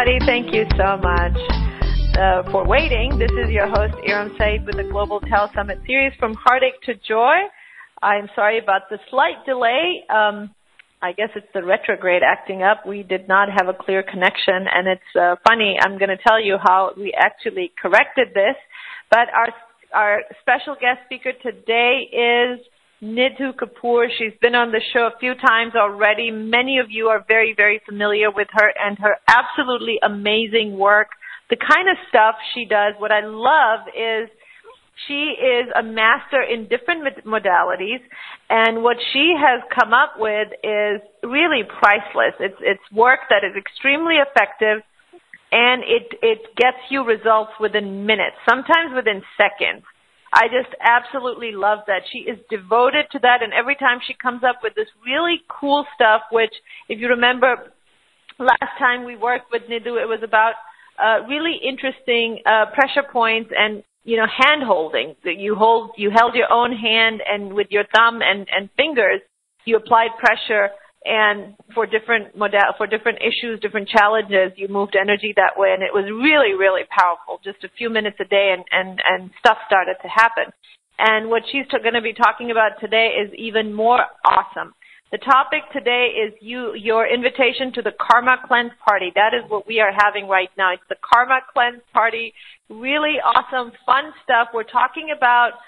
everybody. Thank you so much for waiting. This is your host, Eram Saeed, with the Global Telesummit series From Heartache to Joy. I'm sorry about the slight delay. I guess it's the retrograde acting up. We did not have a clear connection, and it's funny. I'm going to tell you how we actually corrected this. But our special guest speaker today is Nidhu Kapoor. She's been on the show a few times already. Many of you are very, very familiar with her and her absolutely amazing work. The kind of stuff she does, what I love is she is a master in different modalities, and what she has come up with is really priceless. It's work that is extremely effective, and it gets you results within minutes, sometimes within seconds. I just absolutely love that. She is devoted to that, and every time she comes up with this really cool stuff, which, if you remember, last time we worked with Nidhu, it was about really interesting pressure points and, hand holding. You held your own hand, and with your thumb and fingers, you applied pressure, and for different issues, different challenges, you moved energy that way, and it was really, really powerful. Just a few minutes a day, and stuff started to happen. And what she's going to be talking about today is even more awesome. The topic today is your invitation to the Karma Cleanse Party. That is what we are having right now. It's the Karma Cleanse Party. Really awesome, fun stuff. We're talking about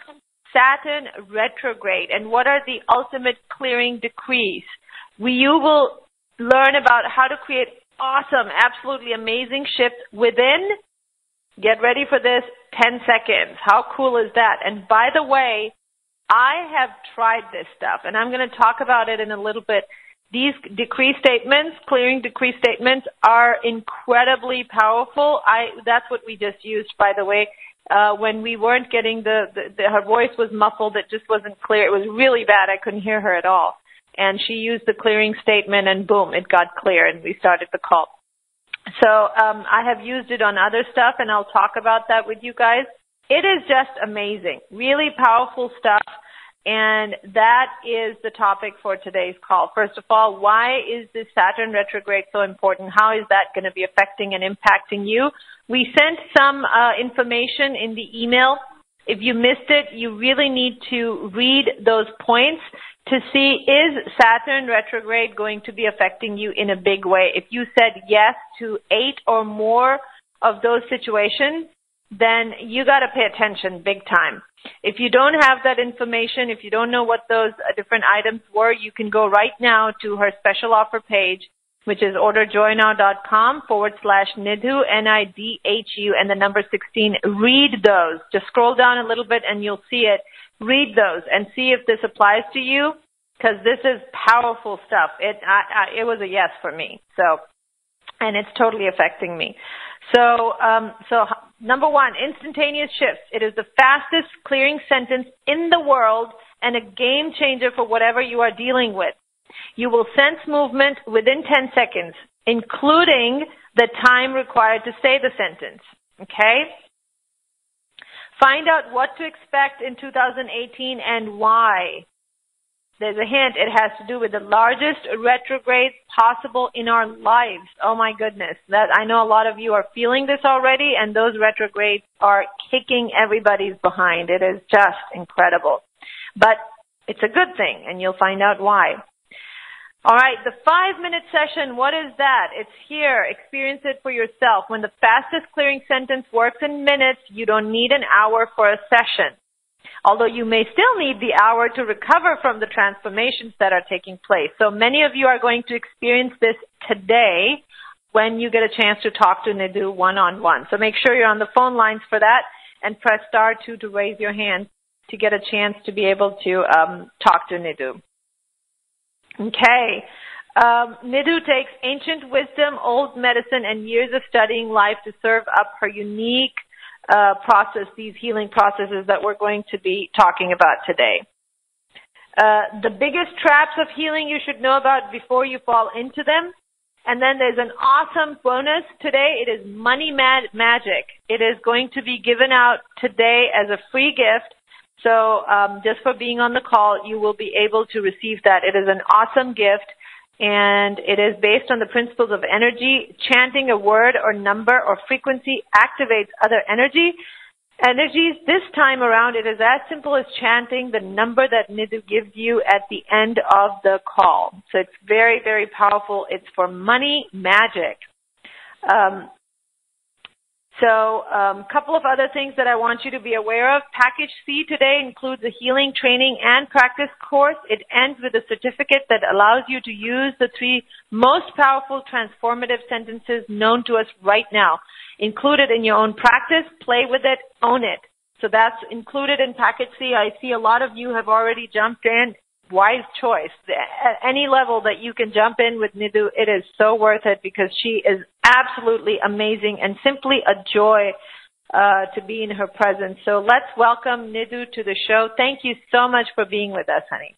Saturn retrograde and what are the ultimate clearing decrees. You will learn about how to create awesome, absolutely amazing shifts within, get ready for this, 10 seconds. How cool is that? And by the way, I have tried this stuff, and I'm going to talk about it in a little bit. These decree statements, clearing decree statements, are incredibly powerful. That's what we just used, by the way. When we weren't getting her voice was muffled. It just wasn't clear. It was really bad. I couldn't hear her at all. And she used the clearing statement, and boom, it got clear, and we started the call. So I have used it on other stuff, and I'll talk about that with you guys. It is just amazing, really powerful stuff, and that is the topic for today's call. First of all, why is this Saturn retrograde so important? How is that going to be affecting and impacting you? We sent some information in the email. If you missed it, you really need to read those points to see, is Saturn retrograde going to be affecting you in a big way? If you said yes to 8 or more of those situations, then you got to pay attention big time. If you don't have that information, if you don't know what those different items were, you can go right now to her special offer page, which is orderjoynow.com/Nidhu, Nidhu, and the number 16. Read those. Just scroll down a little bit and you'll see it. Read those and see if this applies to you, because this is powerful stuff. It was a yes for me. So, and it's totally affecting me. So number one, instantaneous shifts. It is the fastest clearing sentence in the world and a game changer for whatever you are dealing with. You will sense movement within 10 seconds, including the time required to say the sentence. Okay? Find out what to expect in 2018 and why. There's a hint. It has to do with the largest retrogrades possible in our lives. Oh my goodness. I know a lot of you are feeling this already, and those retrogrades are kicking everybody's behind. It is just incredible. But it's a good thing, and you'll find out why. All right, the 5-minute session, what is that? It's here. Experience it for yourself. When the fastest clearing sentence works in minutes, you don't need an hour for a session. Although you may still need the hour to recover from the transformations that are taking place. So many of you are going to experience this today when you get a chance to talk to Nidhu one-on-one. So make sure you're on the phone lines for that, and press *2 to raise your hand to get a chance to be able to talk to Nidhu. Okay. Nidhu takes ancient wisdom, old medicine, and years of studying life to serve up her unique process, these healing processes that we're going to be talking about today. The biggest traps of healing you should know about before you fall into them. And then there's an awesome bonus today. It is money magic. It is going to be given out today as a free gift. So just for being on the call, you will be able to receive that. It is an awesome gift. and it is based on the principles of energy. Chanting a word or number or frequency activates other energies. This time around, it is as simple as chanting the number that Nidhu gives you at the end of the call. So it's very, very powerful. It's for money magic. Couple of other things that I want you to be aware of. Package C today includes a healing, training, and practice course. It ends with a certificate that allows you to use the 3 most powerful transformative sentences known to us right now. Include it in your own practice, play with it, own it. So that's included in Package C. I see a lot of you have already jumped in. Wise choice. At any level that you can jump in with Nidhu, it is so worth it because she is absolutely amazing and simply a joy to be in her presence. So let's welcome Nidhu to the show. Thank you so much for being with us, honey.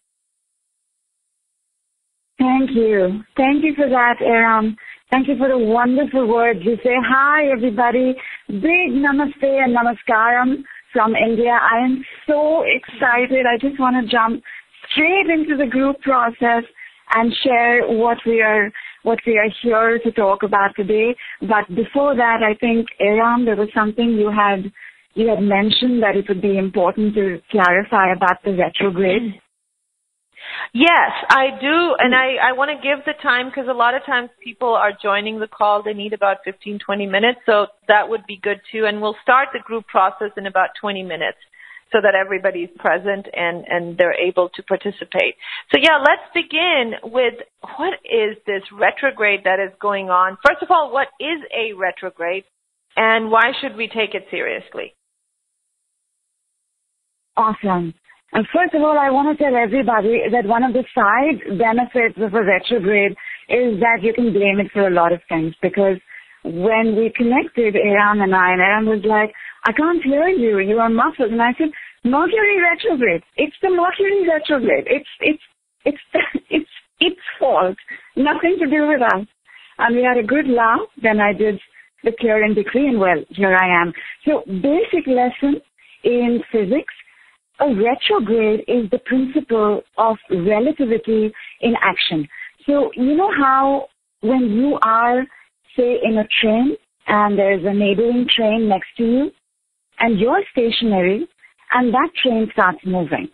Thank you. Thank you for that, Eram. Thank you for the wonderful words. You say, hi, everybody. Big namaste and namaskaram from India. I am so excited. I just want to jump straight into the group process and share what we are here to talk about today. But before that, I think, Eram, there was something you had mentioned that it would be important to clarify about the retrograde. Yes, I do. And I want to give the time because a lot of times people are joining the call. They need about 15, 20 minutes. So that would be good too. And we'll start the group process in about 20 minutes. So that everybody's present and they're able to participate. So yeah, let's begin with what is this retrograde that is going on? First of all, what is a retrograde and why should we take it seriously? Awesome. And first of all, I want to tell everybody that one of the side benefits of a retrograde is that you can blame it for a lot of things because when we connected, Eram and Eram was like, I can't hear you. You are muffled. And I said, Mercury retrograde. It's the Mercury retrograde. It's its fault. Nothing to do with us. And we had a good laugh. Then I did the clear and decree, and well, here I am. So basic lesson in physics, a retrograde is the principle of relativity in action. So you know how when you are, say, in a train and there's a neighboring train next to you and you're stationary and that train starts moving,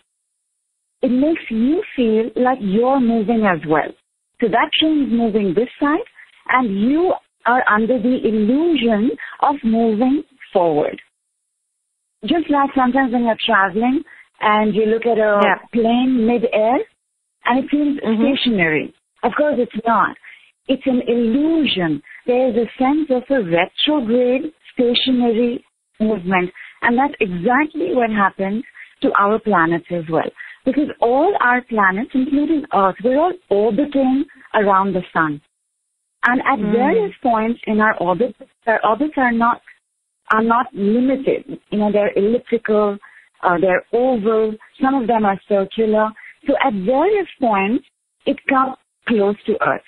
it makes you feel like you're moving as well. So that train is moving this side and you are under the illusion of moving forward. Just like sometimes when you're traveling and you look at a plane mid-air and it feels stationary. Of course it's not. It's an illusion. There is a sense of a retrograde stationary movement. And that's exactly what happens to our planets as well. Because all our planets, including Earth, we're all orbiting around the sun. And at various points in our orbits are not limited. You know, they're elliptical, they're oval, some of them are circular. So at various points, it comes close to Earth.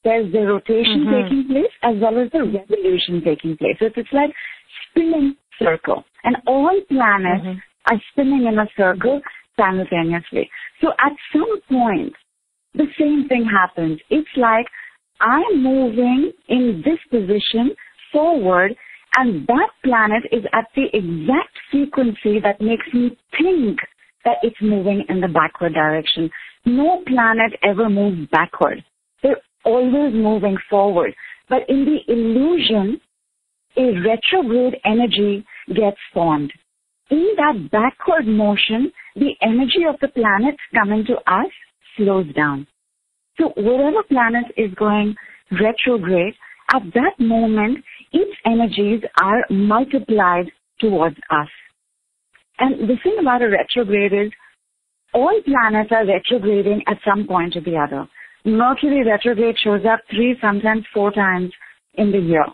There's the rotation taking place as well as the revolution taking place. So it's like spinning circle. And all planets are spinning in a circle simultaneously. So at some point, the same thing happens. It's like I'm moving in this position forward, and that planet is at the exact frequency that makes me think that it's moving in the backward direction. No planet ever moves backward. They're always moving forward. But in the illusion, a retrograde energy gets formed. In that backward motion, the energy of the planets coming to us slows down. So whatever planet is going retrograde, at that moment, its energies are multiplied towards us. And the thing about a retrograde is all planets are retrograding at some point or the other. Mercury retrograde shows up 3, sometimes 4 times in the year.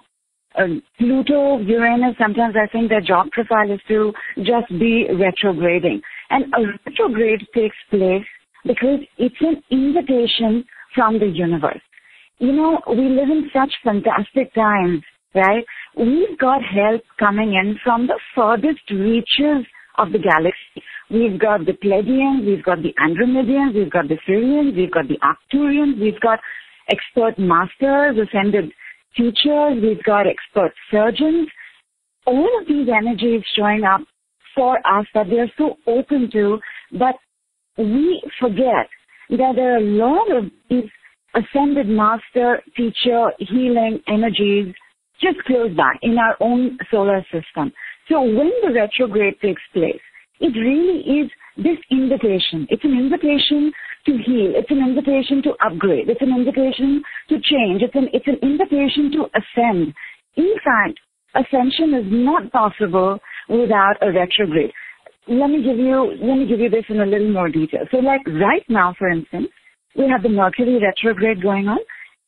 Pluto, Uranus, sometimes I think their job profile is to just be retrograding. And a retrograde takes place because it's an invitation from the universe. You know, we live in such fantastic times, right? We've got help coming in from the furthest reaches of the galaxy. We've got the Pleiadians, we've got the Andromedians, we've got the Sirians, we've got the Arcturians, we've got expert masters, ascended teachers, we've got expert surgeons. All of these energies showing up for us that we are so open to, but we forget that there are a lot of these ascended master, teacher, healing energies just close by in our own solar system. So when the retrograde takes place, it really is this invitation. It's an invitation to heal. It's an invitation to upgrade. It's an invitation to change. It's an invitation to ascend. In fact, ascension is not possible without a retrograde. Let me give you this in a little more detail. So like right now, for instance, we have the Mercury retrograde going on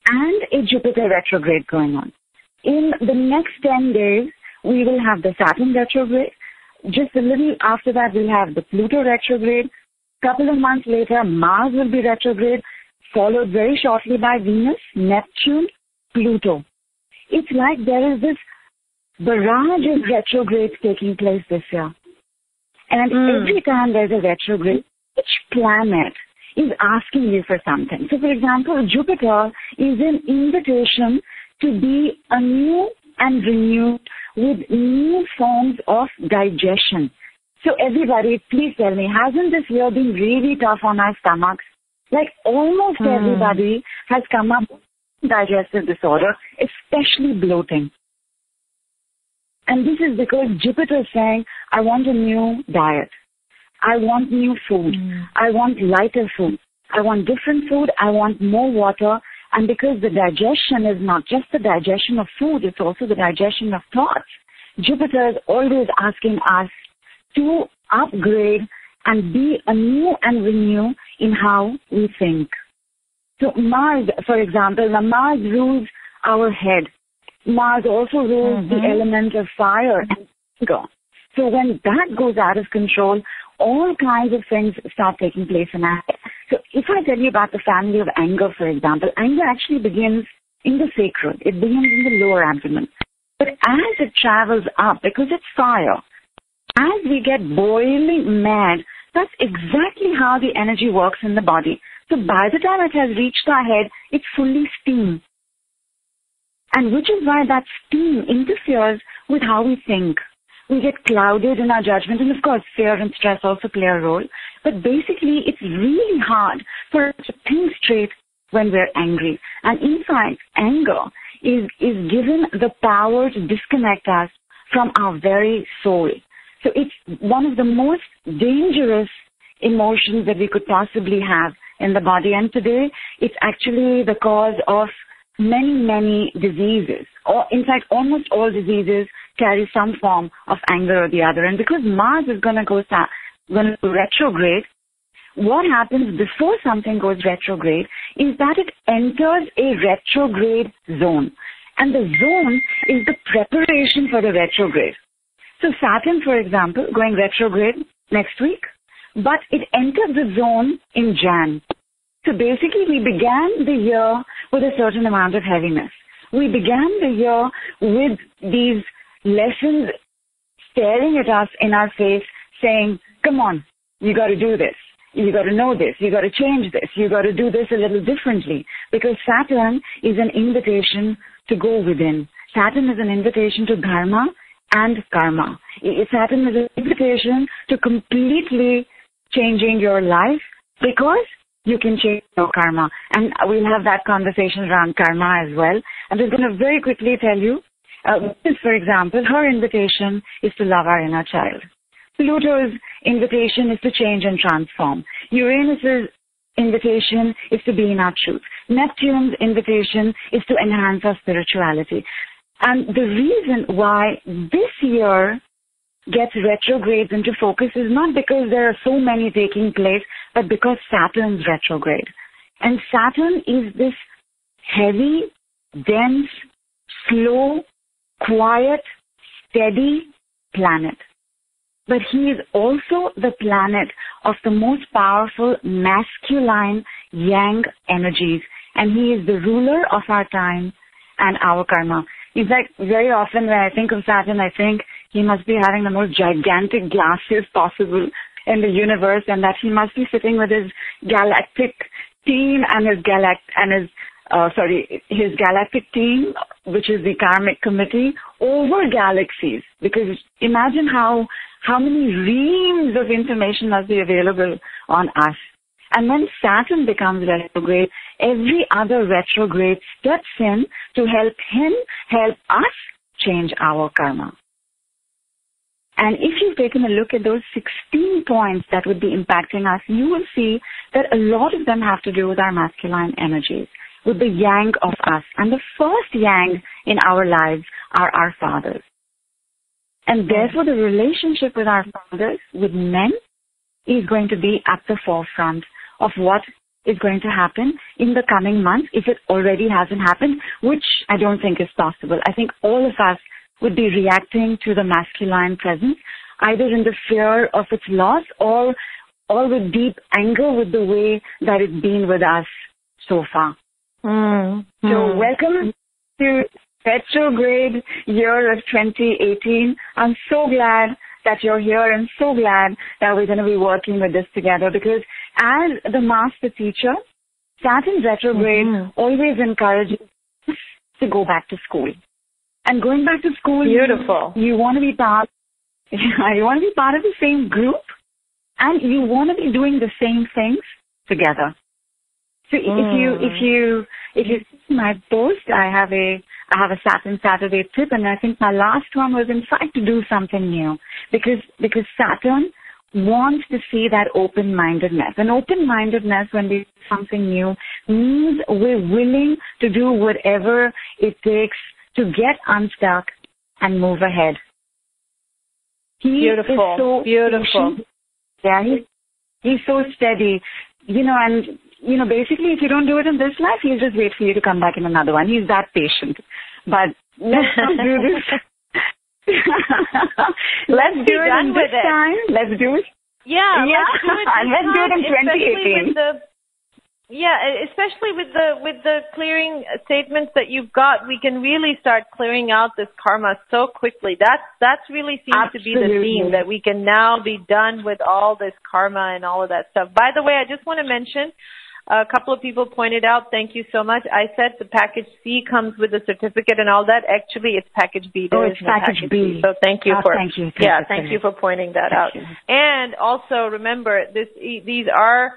and a Jupiter retrograde going on. In the next 10 days, we will have the Saturn retrograde. Just a little after that, we'll have the Pluto retrograde. Couple of months later, Mars will be retrograde, followed very shortly by Venus, Neptune, Pluto. It's like there is this barrage of retrogrades taking place this year. And every time there's a retrograde, each planet is asking you for something. So, for example, Jupiter is an invitation to be anew and renewed with new forms of digestion. So everybody, please tell me, hasn't this year been really tough on our stomachs? Like almost everybody has come up with digestive disorder, especially bloating. And this is because Jupiter is saying, I want a new diet. I want new food. I want lighter food. I want different food. I want more water. And because the digestion is not just the digestion of food, it's also the digestion of thoughts. Jupiter is always asking us to upgrade and be anew and renew in how we think. So Mars, for example, now Mars rules our head. Mars also rules the element of fire and anger. So when that goes out of control, all kinds of things start taking place in our head. So if I tell you about the family of anger, for example, anger actually begins in the sacral. It begins in the lower abdomen. But as it travels up, because it's fire, as we get boiling mad, that's exactly how the energy works in the body. So by the time it has reached our head, it's fully steam. And which is why that steam interferes with how we think. We get clouded in our judgment, and of course fear and stress also play a role. But basically it's really hard for us to think straight when we're angry. And in fact, anger is given the power to disconnect us from our very soul. So it's one of the most dangerous emotions that we could possibly have in the body. And today it's actually the cause of many, many diseases. Or in fact, almost all diseases carry some form of anger or the other. And because Mars is going to go retrograde, what happens before something goes retrograde is that it enters a retrograde zone. And the zone is the preparation for the retrograde. So Saturn, for example, going retrograde next week, but it entered the zone in Jan. So basically we began the year with a certain amount of heaviness. We began the year with these lessons staring at us in our face saying, come on, you got to do this. You got to know this. You got to change this. You got to do this a little differently. Because Saturn is an invitation to go within. Saturn is an invitation to dharma and karma. Saturn is an invitation to completely changing your life because you can change your karma. And we'll have that conversation around karma as well. I'm just going to very quickly tell you, for example, her invitation is to love our inner child. Pluto's invitation is to change and transform. Uranus's invitation is to be in our truth. Neptune's invitation is to enhance our spirituality. And the reason why this year gets retrogrades into focus is not because there are so many taking place, but because Saturn's retrograde. And Saturn is this heavy, dense, slow, quiet, steady planet. But he is also the planet of the most powerful masculine yang energies. And he is the ruler of our time and our karma. In fact, very often when I think of Saturn, I think he must be having the most gigantic glasses possible in the universe, and that he must be sitting with his galactic team and his his galactic team, which is the karmic committee, over galaxies. Because imagine how many reams of information must be available on us. And when Saturn becomes retrograde, every other retrograde steps in to help us change our karma. And if you've taken a look at those 16 points that would be impacting us, you will see that a lot of them have to do with our masculine energies, with the yang of us. And the first yang in our lives are our fathers. And therefore the relationship with our fathers, with men, is going to be at the forefront of what is going to happen in the coming months, if it already hasn't happened, which I don't think is possible. I think all of us would be reacting to the masculine presence, either in the fear of its loss or with deep anger with the way that it's been with us so far. So welcome to retrograde year of 2018. I'm so glad that you're here and so glad that we're going to be working with this together, because as the master teacher, Saturn retrograde always encourages us to go back to school. And going back to school, beautiful. You want to be part of the same group, and you want to be doing the same things together. So if you see my post, I have a Saturn Saturday tip, and I think my last one was in fact to do something new, because Saturn wants to see that open-mindedness. And open-mindedness, when we do something new, means we're willing to do whatever it takes to get unstuck and move ahead. Beautiful. Patient. Yeah, he's so steady. And basically, if you don't do it in this life, he'll just wait for you to come back in another one. He's that patient. But let's not do this. Let's do it in this time. Let's do it. Yeah. Let's do it and let's do it in 2018. Especially with the clearing statements that you've got, we can really start clearing out this karma so quickly. That's really seems to be the theme, that we can now be done with all this karma and all of that stuff. By the way, I just want to mention, a couple of people pointed out, thank you so much. I said the package C comes with the certificate and all that. Actually, it's package B. There is no package B. So thank you thank you for pointing that out. And also remember, these are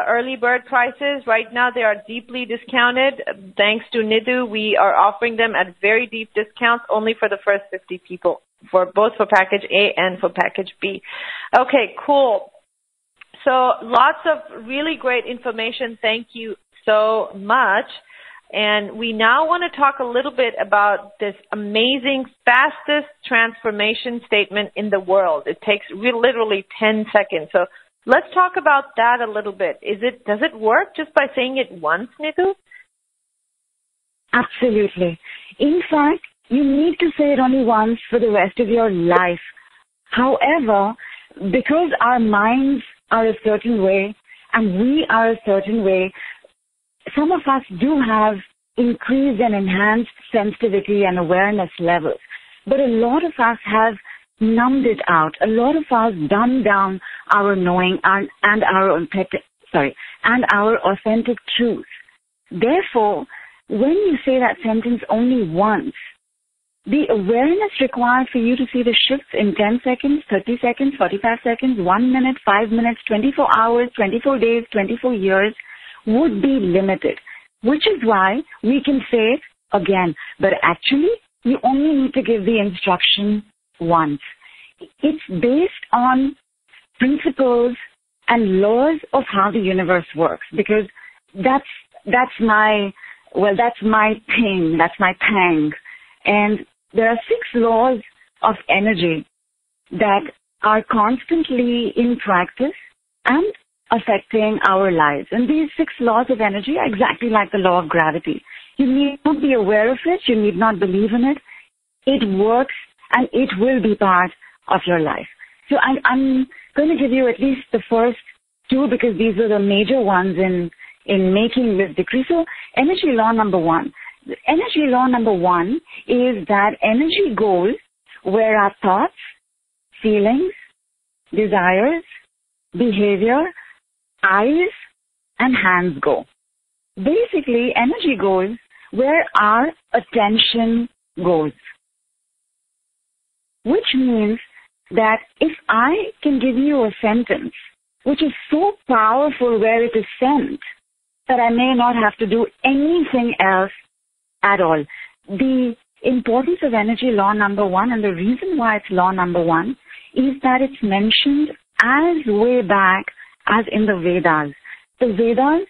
early bird prices. Right now they are deeply discounted. Thanks to Nidhu, we are offering them at very deep discounts only for the first 50 people, for both for package A and for package B. Okay, cool. So lots of really great information. Thank you so much. And we now want to talk a little bit about this amazing, fastest transformation statement in the world. It takes literally 10 seconds. So let's talk about that a little bit. Does it work just by saying it once, Nidhu? Absolutely. In fact, you need to say it only once for the rest of your life. However, because our minds are a certain way and we are a certain way, some of us do have increased and enhanced sensitivity and awareness levels. But a lot of us have numbed it out. A lot of us dumb down our knowing and our authentic truth. Therefore, when you say that sentence only once, the awareness required for you to see the shifts in 10 seconds, 30 seconds, 45 seconds, 1 minute, 5 minutes, 24 hours, 24 days, 24 years would be limited, which is why we can say it again. But actually, you only need to give the instruction once. It's based on principles and laws of how the universe works, because that's my thing, that's my pang. And there are 6 laws of energy that are constantly in practice and affecting our lives. And these 6 laws of energy are exactly like the law of gravity. You need not be aware of it. You need not believe in it. It works and it will be part of your life. So I'm going to give you at least the first 2, because these are the major ones in making this decree. So energy law number 1. Energy law number 1 is that energy goes where our thoughts, feelings, desires, behavior, eyes, and hands go. Basically, energy goes where our attention goes. Which means that if I can give you a sentence which is so powerful where it is sent, that I may not have to do anything else at all. The importance of energy law number 1, and the reason why it's law number 1, is that it's mentioned as way back as in the Vedas. The Vedas,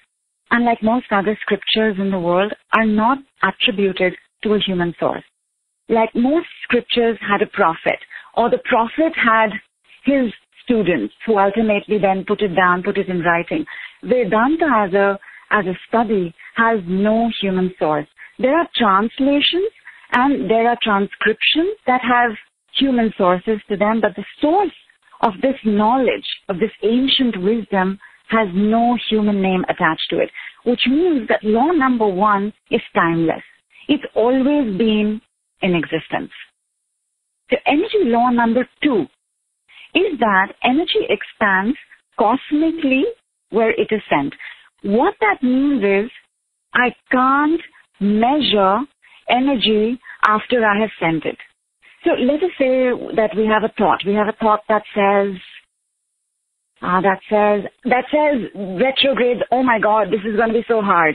unlike most other scriptures in the world, are not attributed to a human source. Like most scriptures had a prophet, or the prophet had his students who ultimately then put it down, put it in writing. Vedanta as a study has no human source. There are translations and there are transcriptions that have human sources to them, but the source of this knowledge, of this ancient wisdom, has no human name attached to it, which means that law number 1 is timeless. It's always been in existence. The energy law number 2 is that energy expands cosmically where it is sent. What that means is I can't measure energy after I have sent it. So let us say that we have a thought. We have a thought that says retrograde, oh my God, this is going to be so hard.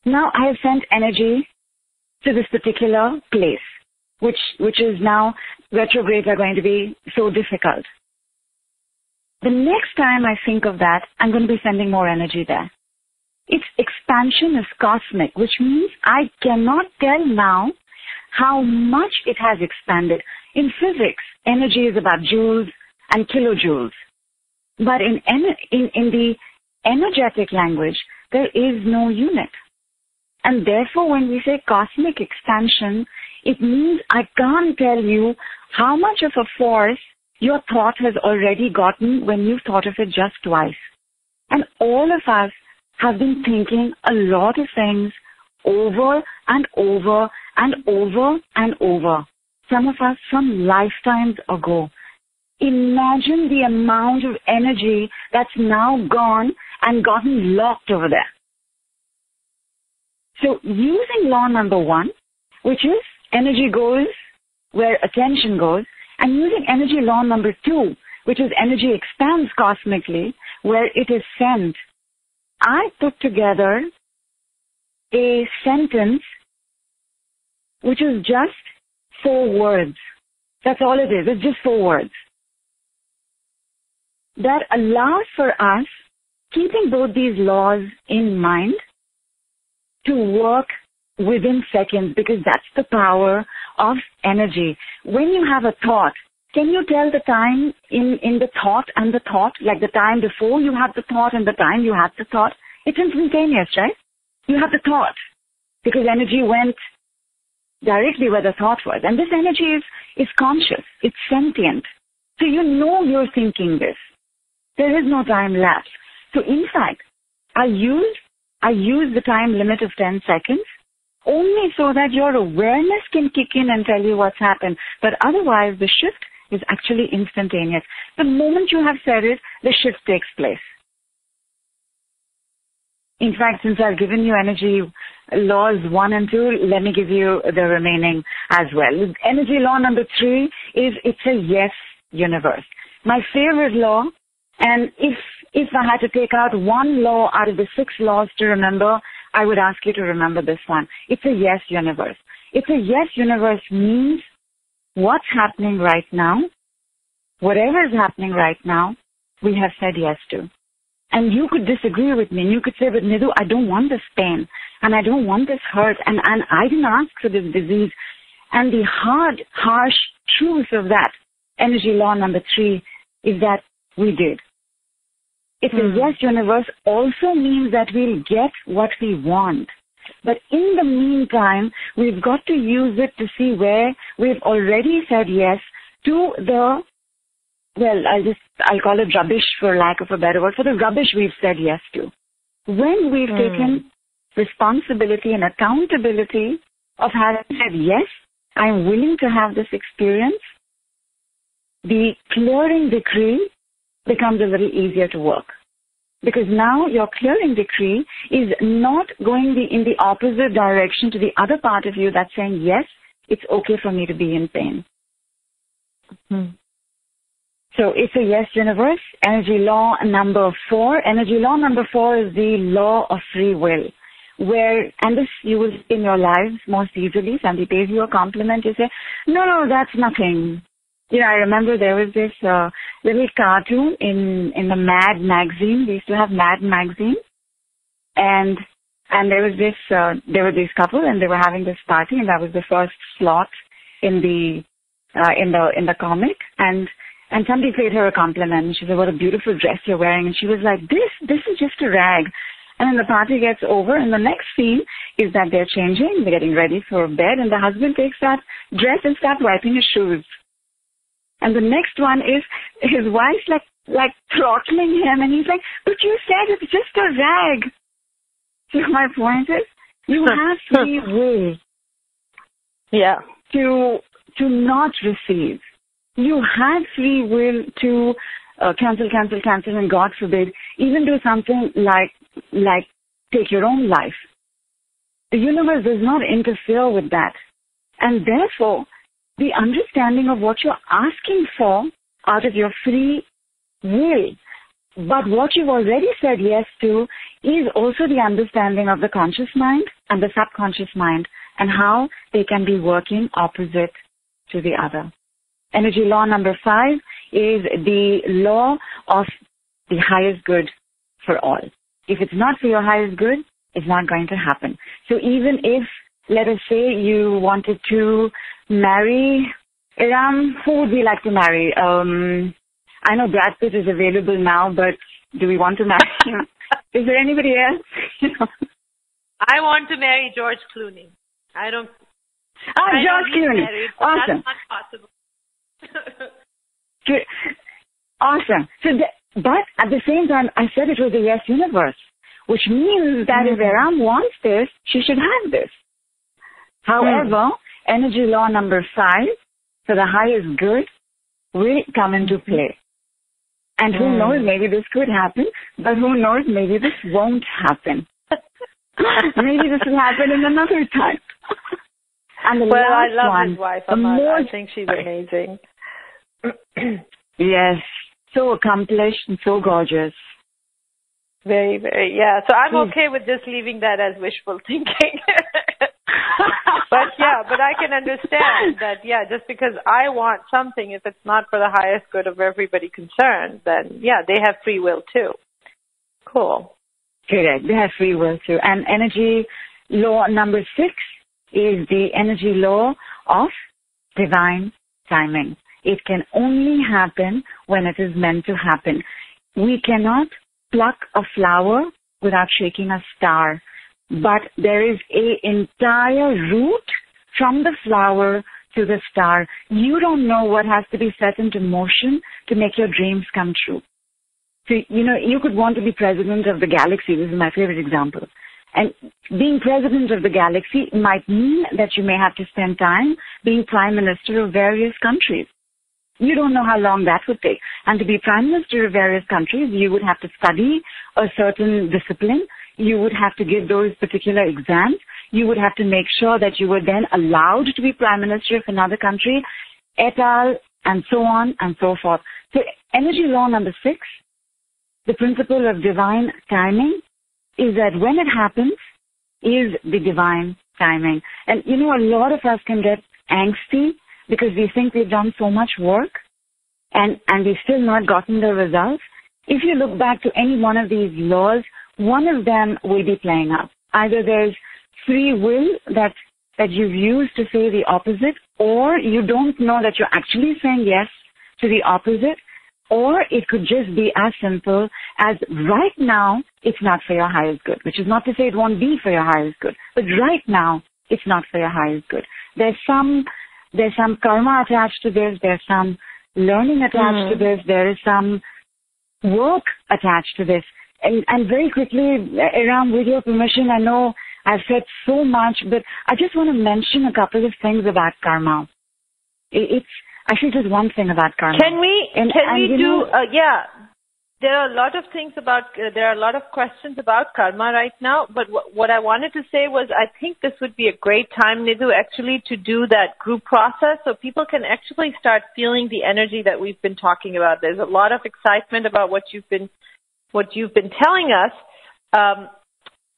Now I have sent energy to this particular place, which is now retrogrades are going to be so difficult. The next time I think of that, I'm going to be sending more energy there. Its expansion is cosmic, which means I cannot tell now how much it has expanded. In physics, energy is about joules and kilojoules. But in the energetic language, there is no unit. And therefore, when we say cosmic expansion, it means I can't tell you how much of a force your thought has already gotten when you thought of it just twice. And all of us have been thinking a lot of things over and over and over and over. Some of us from lifetimes ago. Imagine the amount of energy that's now gone and gotten locked over there. So using law number 1, which is energy goes where attention goes, and using energy law number 2, which is energy expands cosmically where it is sent, I put together a sentence which is just 4 words. That's all it is. It's just 4 words. That allows for us, keeping both these laws in mind, to work within seconds, because that's the power of energy. When you have a thought, can you tell the time in the thought and the thought, like the time before you had the thought and the time you had the thought? It's instantaneous, right? You have the thought because energy went directly where the thought was. And this energy is conscious. It's sentient. So you know you're thinking this. There is no time lapse. So in fact, I use the time limit of 10 seconds only so that your awareness can kick in and tell you what's happened. But otherwise, the shift is actually instantaneous. The moment you have said it, the shift takes place. In fact, since I've given you energy laws 1 and 2, let me give you the remaining as well. Energy law number 3 is it's a yes universe. My favorite law, and if I had to take out one law out of the 6 laws to remember, I would ask you to remember this one. It's a yes universe. It's a yes universe means what's happening right now, whatever is happening right now, we have said yes to. And you could disagree with me, and you could say, but Nidhu, I don't want this pain, and I don't want this hurt, and I didn't ask for this disease. And the hard, harsh truth of that, energy law number 3, is that we did. It's a yes universe also means that we'll get what we want. But in the meantime, we've got to use it to see where we've already said yes to the, well, I'll call it rubbish for lack of a better word, for the rubbish we've said yes to. When we've taken responsibility and accountability of having said yes, I'm willing to have this experience, the clearing decree becomes a little easier to work. Because now your clearing decree is not going in the opposite direction to the other part of you that's saying, yes, it's okay for me to be in pain. Mm-hmm. So it's a yes universe. Energy law number 4. Energy law number 4 is the law of free will. Where, and this you will see in your lives most easily, somebody pays you a compliment, you say, no, that's nothing. You know, I remember there was this little cartoon in the Mad magazine. We used to have Mad magazine. And there was there were this couple and they were having this party, and that was the first slot in the comic. And somebody paid her a compliment, and she said, what a beautiful dress you're wearing. And she was like, this is just a rag. And then the party gets over, and the next scene is that they're changing, they're getting ready for bed, and the husband takes that dress and starts wiping his shoes. And the next one is his wife's like throttling him, and he's like, but you said it's just a rag. So my point is, you have free will. Yeah. To not receive. You had free will to cancel, and God forbid, even do something like take your own life. The universe does not interfere with that. And therefore, the understanding of what you're asking for out of your free will, but what you've already said yes to, is also the understanding of the conscious mind and the subconscious mind, and how they can be working opposite to the other. Energy law number 5 is the law of the highest good for all. If it's not for your highest good, it's not going to happen. So even if, let us say, you wanted to marry Eram, who would we like to marry? I know Brad Pitt is available now, but do we want to marry him? Is there anybody else? I want to marry George Clooney. George Clooney. Awesome. That's not possible. Awesome. So, but at the same time, I said it was a yes universe, which means that if Eram wants this, she should have this. However, energy law number 5, for the highest good, will come into play. And who knows, maybe this could happen, but who knows, maybe this won't happen. Maybe this will happen in another time. And the I last love one, his wife. I think she's amazing. Yes, so accomplished and so gorgeous. Very, very, yeah. So I'm okay with just leaving that as wishful thinking. But I can understand that, just because I want something, if it's not for the highest good of everybody concerned, then, they have free will too. Cool. Correct. They have free will too. And energy law number 6 is the energy law of divine timing. It can only happen when it is meant to happen. We cannot pluck a flower without shaking a star. But there is an entire route from the flower to the star. You don't know what has to be set into motion to make your dreams come true. So, you could want to be president of the galaxy. This is my favorite example. And being president of the galaxy might mean that you may have to spend time being prime minister of various countries. You don't know how long that would take. And to be prime minister of various countries, you would have to study a certain discipline. You would have to give those particular exams. You would have to make sure that you were then allowed to be prime minister of another country, et al., and so on and so forth. So energy law number 6, the principle of divine timing, is that when it happens, is the divine timing. And, a lot of us can get angsty because we think we've done so much work and we've still not gotten the results. If you look back to any one of these laws, one of them will be playing out. Either there's free will that you've used to say the opposite, or you don't know that you're actually saying yes to the opposite, or it could just be as simple as right now it's not for your highest good, which is not to say it won't be for your highest good, but right now it's not for your highest good. There's some karma attached to this, there's some learning attached to this, there is some work attached to this. And very quickly, Eram, with your permission, I know I've said so much, but I just want to mention a couple of things about karma. Actually just one thing about karma. Can we do there are a lot of things there are a lot of questions about karma right now, but what I wanted to say was I think this would be a great time, Nidhu, actually to do that group process so people can actually start feeling the energy that we've been talking about. There's a lot of excitement about what you've been telling us.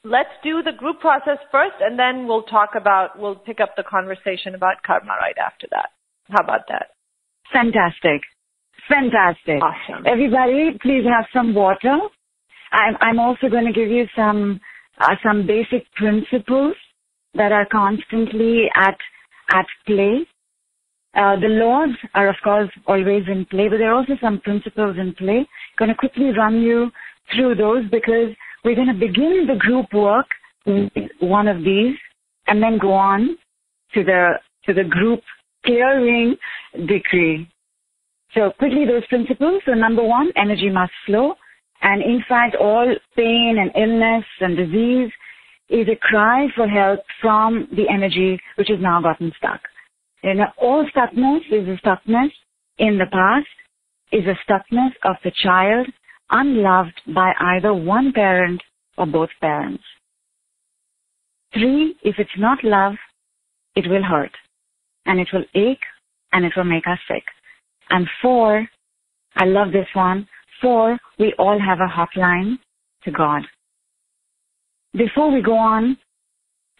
Let's do the group process first, and then we'll pick up the conversation about karma right after that. How about that? Fantastic. Awesome. Everybody, please have some water. I'm also going to give you some basic principles that are constantly at play. The laws are, of course, always in play, but there are also some principles in play. I'm going to quickly run you through those because we're going to begin the group work with one of these and then go on to the group clearing decree. So quickly, those principles. So number one, energy must flow. And in fact, all pain and illness and disease is a cry for help from the energy which has now gotten stuck. And all stuckness is a stuckness in the past, is a stuckness of the child unloved by either one parent or both parents. 3, if it's not love, it will hurt. And it will ache and it will make us sick. And 4, I love this one, 4, we all have a hotline to God. Before we go on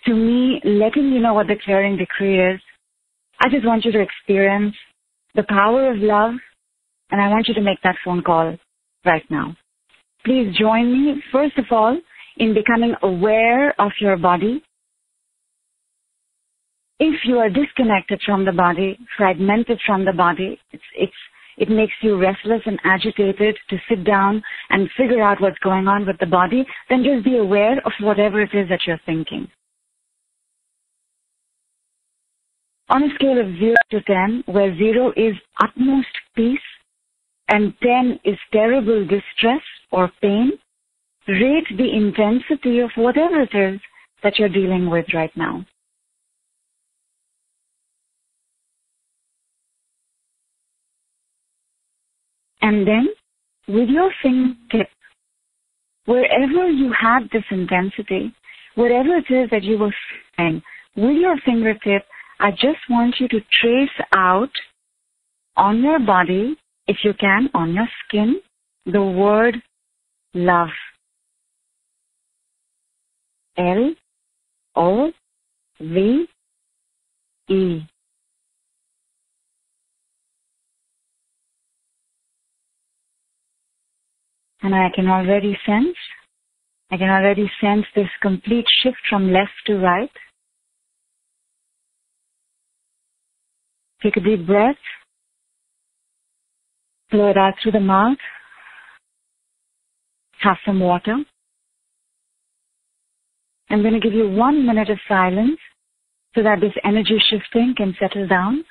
to me letting you know what the clearing decree is, I just want you to experience the power of love, and I want you to make that phone call right now. Please join me, first of all, in becoming aware of your body. If you are disconnected from the body, fragmented from the body, it makes you restless and agitated to sit down and figure out what's going on with the body, then just be aware of whatever it is that you're thinking. On a scale of 0 to 10, where 0 is utmost peace and 10 is terrible distress or pain, rate the intensity of whatever it is that you're dealing with right now. And then, with your fingertip, wherever you had this intensity, whatever it is that you were feeling, with your fingertip, I just want you to trace out on your body, if you can, on your skin, the word love. L-O-V-E. And I can already sense this complete shift from left to right. Take a deep breath. Blow it out through the mouth. Have some water. I'm going to give you 1 minute of silence so that this energy shifting can settle down.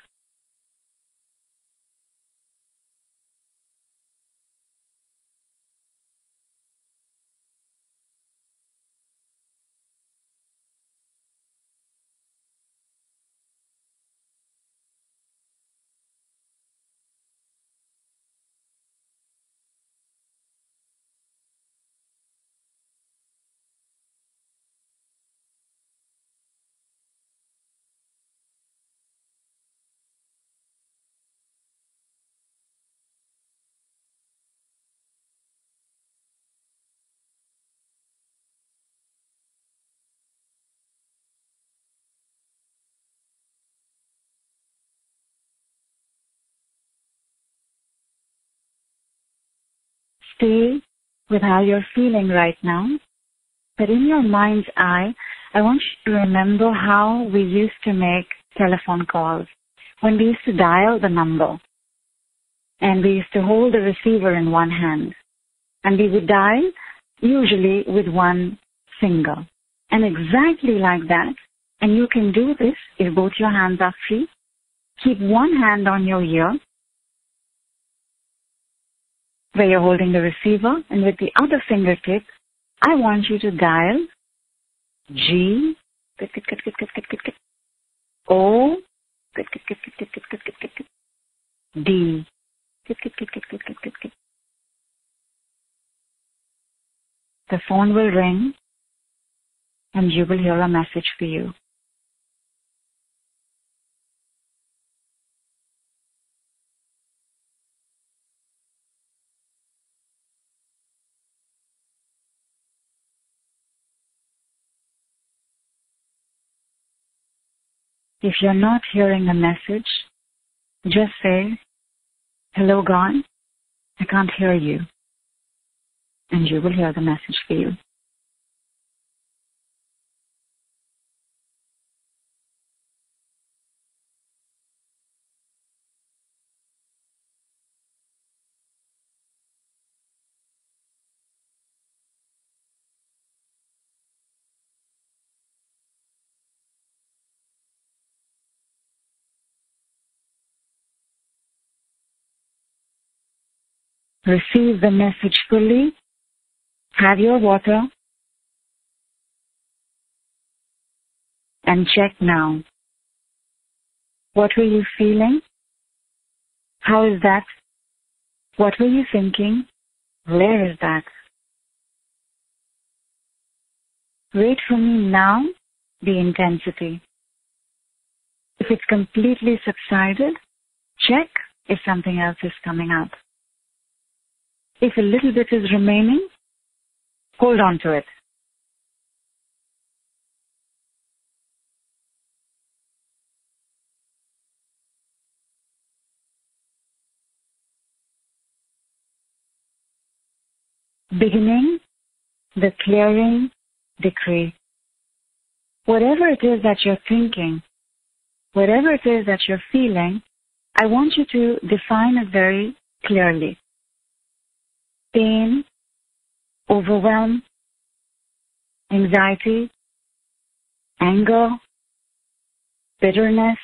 Stay with how you're feeling right now, but in your mind's eye, I want you to remember how we used to make telephone calls, when we used to dial the number, and we used to hold the receiver in one hand, and we would dial usually with one finger. And exactly like that, and you can do this if both your hands are free. Keep one hand on your ear, where you're holding the receiver, and with the other fingertip, I want you to dial G, O, D, The phone will ring and you will hear a message for you. If you're not hearing the message, just say, "Hello, God, I can't hear you." And you will hear the message for you. Receive the message fully. Have your water. And check now. What were you feeling? How is that? What were you thinking? Where is that? Rate for me now the intensity. If it's completely subsided, check if something else is coming up. If a little bit is remaining, hold on to it. Beginning the clearing decree. Whatever it is that you're thinking, whatever it is that you're feeling, I want you to define it very clearly. Pain, overwhelm, anxiety, anger, bitterness,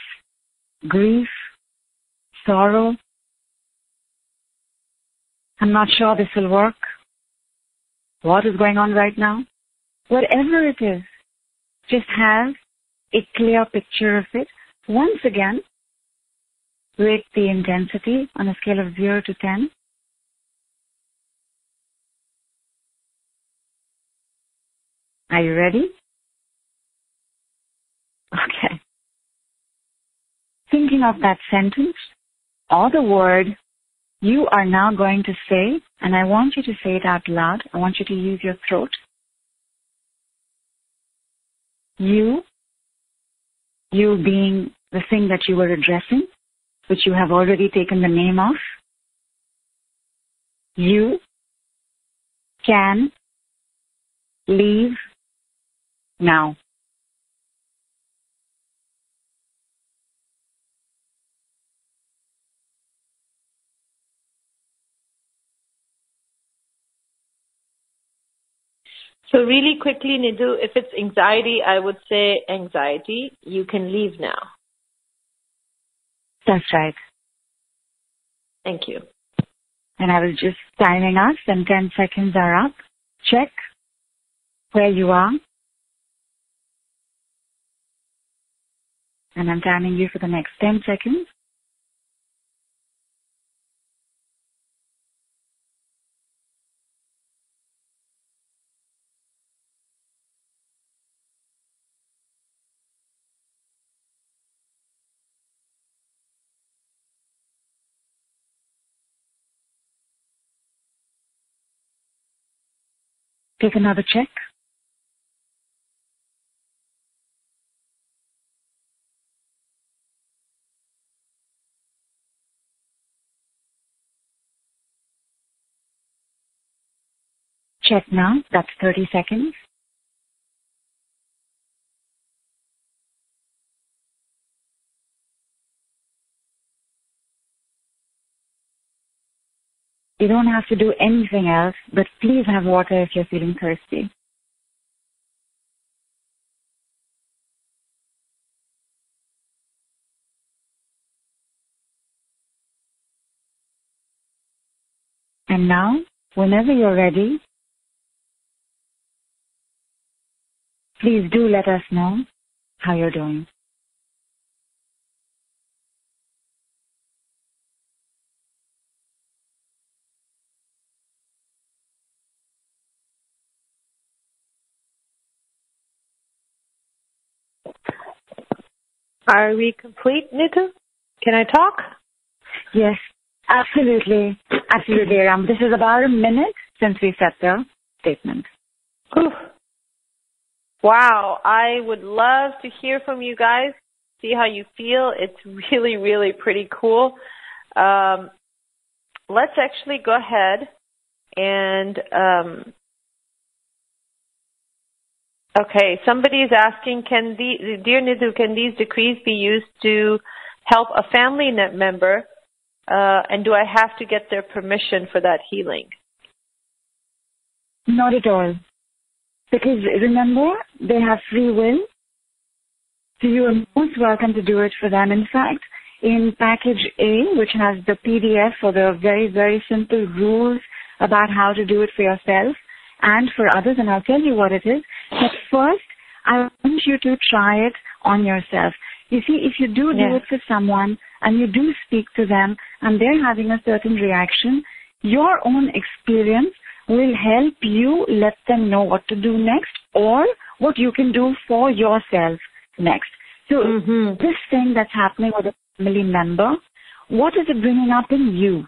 grief, sorrow. I'm not sure this will work. What is going on right now? Whatever it is, just have a clear picture of it. Once again, rate the intensity on a scale of 0 to 10. Are you ready? Okay. Thinking of that sentence or the word you are now going to say, and I want you to say it out loud. I want you to use your throat. You being the thing that you were addressing, which you have already taken the name of. You can leave now. So really quickly, Nidhu, if it's anxiety, I would say anxiety. You can leave now. That's right. Thank you. And I was just timing us, and 10 seconds are up. Check where you are. And I'm timing you for the next 10 seconds. Take another check. Check now. That's 30 seconds. You don't have to do anything else, but please have water if you're feeling thirsty. And now, whenever you're ready, please do let us know how you're doing. Are we complete, Nidhu? Can I talk? Yes, absolutely. Absolutely, Eram. This is about a minute since we set the statement. Oof. Wow. I would love to hear from you guys, see how you feel. It's really, really pretty cool. Let's actually go ahead and, okay, somebody is asking, dear Nidhu, can these decrees be used to help a family member, and do I have to get their permission for that healing? Not at all. Because remember, they have free will, so you are most welcome to do it for them. In fact, in package A, which has the PDF for the very, very simple rules about how to do it for yourself and for others, and I'll tell you what it is. But first, I want you to try it on yourself. You see, if you do it for someone and you do speak to them and they're having a certain reaction, your own experience will help you let them know what to do next or what you can do for yourself next. So this thing that's happening with a family member, what is it bringing up in you?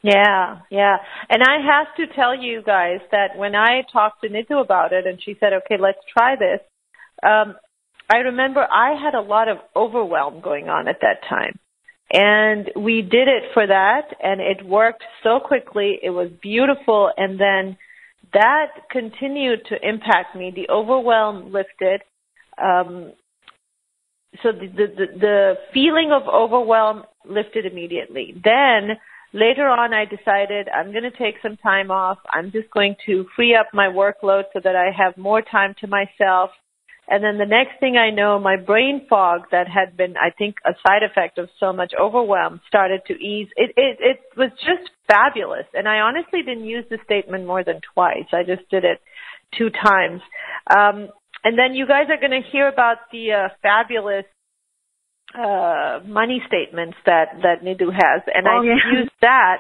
Yeah. And I have to tell you guys that when I talked to Nidhu about it and she said, okay, let's try this, I remember I had a lot of overwhelm going on at that time. And we did it for that, and it worked so quickly. It was beautiful. And then that continued to impact me. The overwhelm lifted. So the feeling of overwhelm lifted immediately. Then later on, I decided I'm going to take some time off. I'm just going to free up my workload so that I have more time to myself. And then the next thing I know, my brain fog that had been, I think, a side effect of so much overwhelm started to ease. It was just fabulous. And I honestly didn't use the statement more than twice. I just did it 2 times. And then you guys are going to hear about the fabulous money statements that Nidhu has. And I used that.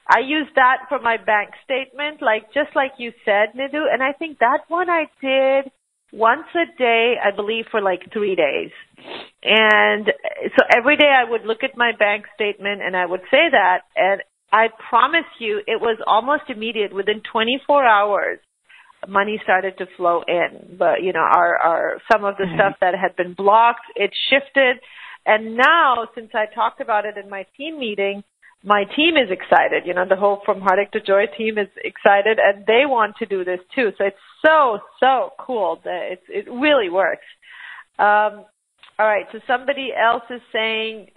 I used that for my bank statement, just like you said, Nidhu. And I think that one I did once a day, I believe, for 3 days. And so every day I would look at my bank statement and I would say that, and I promise you it was almost immediate. Within 24 hours, money started to flow in. But, our some of the stuff that had been blocked, it shifted. And now, since I talked about it in my team meeting, my team is excited. The whole From Heartache to Joy team is excited, and they want to do this too. So it's so cool. It really works. All right. So somebody else is saying,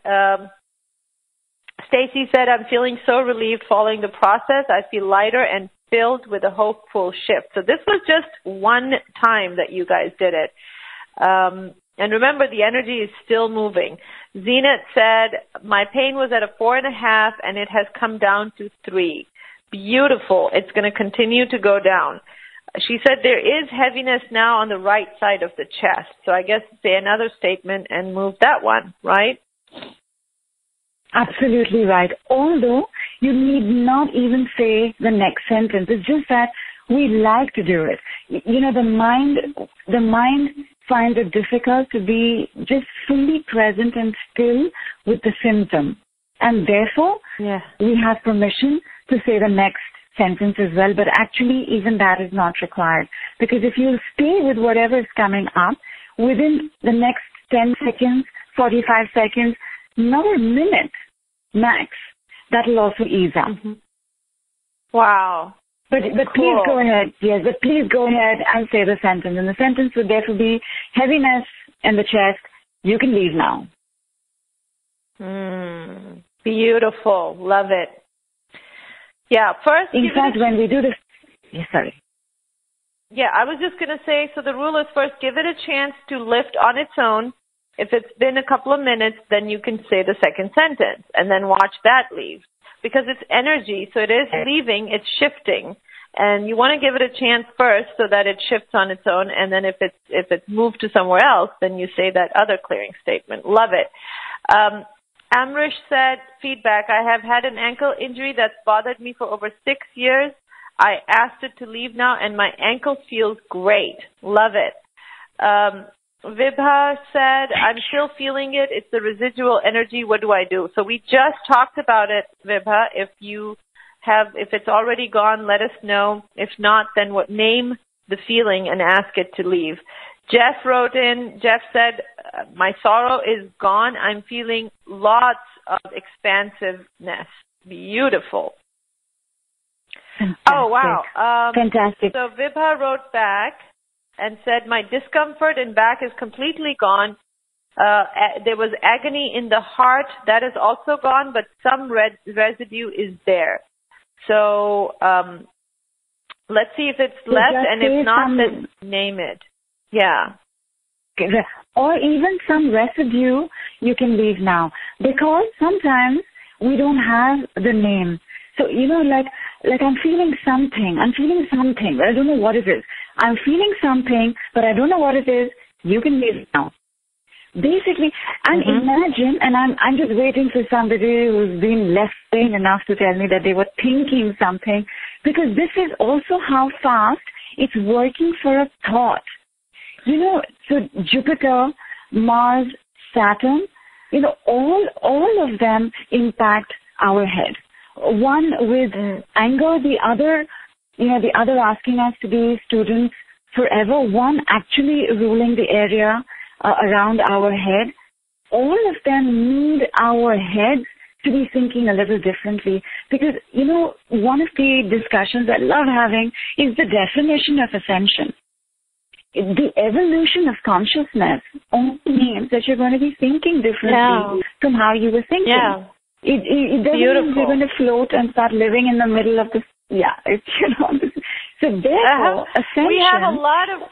Stacy said, I'm feeling so relieved following the process. I feel lighter and filled with a hopeful shift. So this was just one time that you guys did it. And remember, the energy is still moving. Zenat said, my pain was at a 4.5 and it has come down to 3. Beautiful. It's going to continue to go down. She said there is heaviness now on the right side of the chest. So I guess say another statement and move that one, right? Absolutely right. Although you need not even say the next sentence. It's just that we like to do it. The mind finds it difficult to be just fully present and still with the symptom. And therefore, we have permission to say the next sentence as well. But actually, even that is not required. Because if you stay with whatever is coming up, within the next 10 seconds, 45 seconds, another minute max, that will also ease up. Wow. But please go ahead. Yes, but please go ahead and say the sentence. And the sentence would therefore be heaviness in the chest. You can leave now. Beautiful. Love it. Yeah. First, in fact, when we do this, sorry. Yeah, I was just going to say, so the rule is first give it a chance to lift on its own. If it's been a couple of minutes, then you can say the second sentence and then watch that leave. Because it's energy, so it is leaving, it's shifting. And you want to give it a chance first so that it shifts on its own. And then if it's moved to somewhere else, then you say that other clearing statement. Love it. Amrish said, feedback, I have had an ankle injury that's bothered me for over 6 years. I asked it to leave now, and my ankle feels great. Love it. Vibha said, I'm still feeling it. It's the residual energy. What do I do? So we just talked about it, Vibha. If it's already gone, let us know. If not, then name the feeling and ask it to leave. Jeff wrote in. Jeff said, my sorrow is gone. I'm feeling lots of expansiveness. Beautiful. Fantastic. Oh, wow. Fantastic. So Vibha wrote back and said, my discomfort in back is completely gone. There was agony in the heart. That is also gone, but some residue is there. So let's see if it's left, and if not, then name it. Yeah. Or even some residue you can leave now. Because sometimes we don't have the name. So, like I'm feeling something, but I don't know what it is. I'm feeling something, but I don't know what it is. You can leave now. Basically, and imagine, and I'm just waiting for somebody who's been left sane enough to tell me that they were thinking something, because this is also how fast it's working for a thought. So Jupiter, Mars, Saturn, all of them impact our head. One with anger, the other asking us to be students forever, one actually ruling the area around our head. All of them need our heads to be thinking a little differently. Because, one of the discussions I love having is the definition of ascension. The evolution of consciousness only means that you're going to be thinking differently from how you were thinking. Yeah. It doesn't mean you're going to float and start living in the middle of the... Yeah, so therefore, ascension...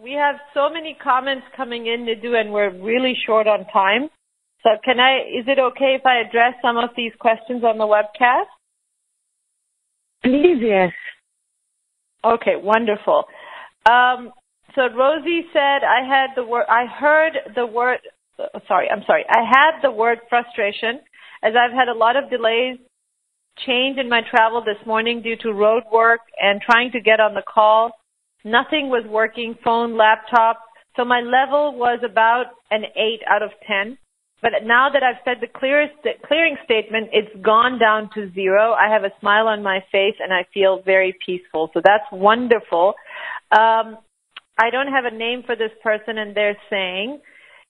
We have so many comments coming in, Nidhu, and we're really short on time. So is it okay if I address some of these questions on the webcast? Please, yes. Okay, wonderful. So Rosie said, I had the word frustration, as I've had a lot of delays, change in my travel this morning due to road work and trying to get on the call. Nothing was working, phone, laptop. So my level was about an 8 out of 10. But now that I've said the clearing statement, it's gone down to 0. I have a smile on my face and I feel very peaceful. So that's wonderful. I don't have a name for this person, and they're saying,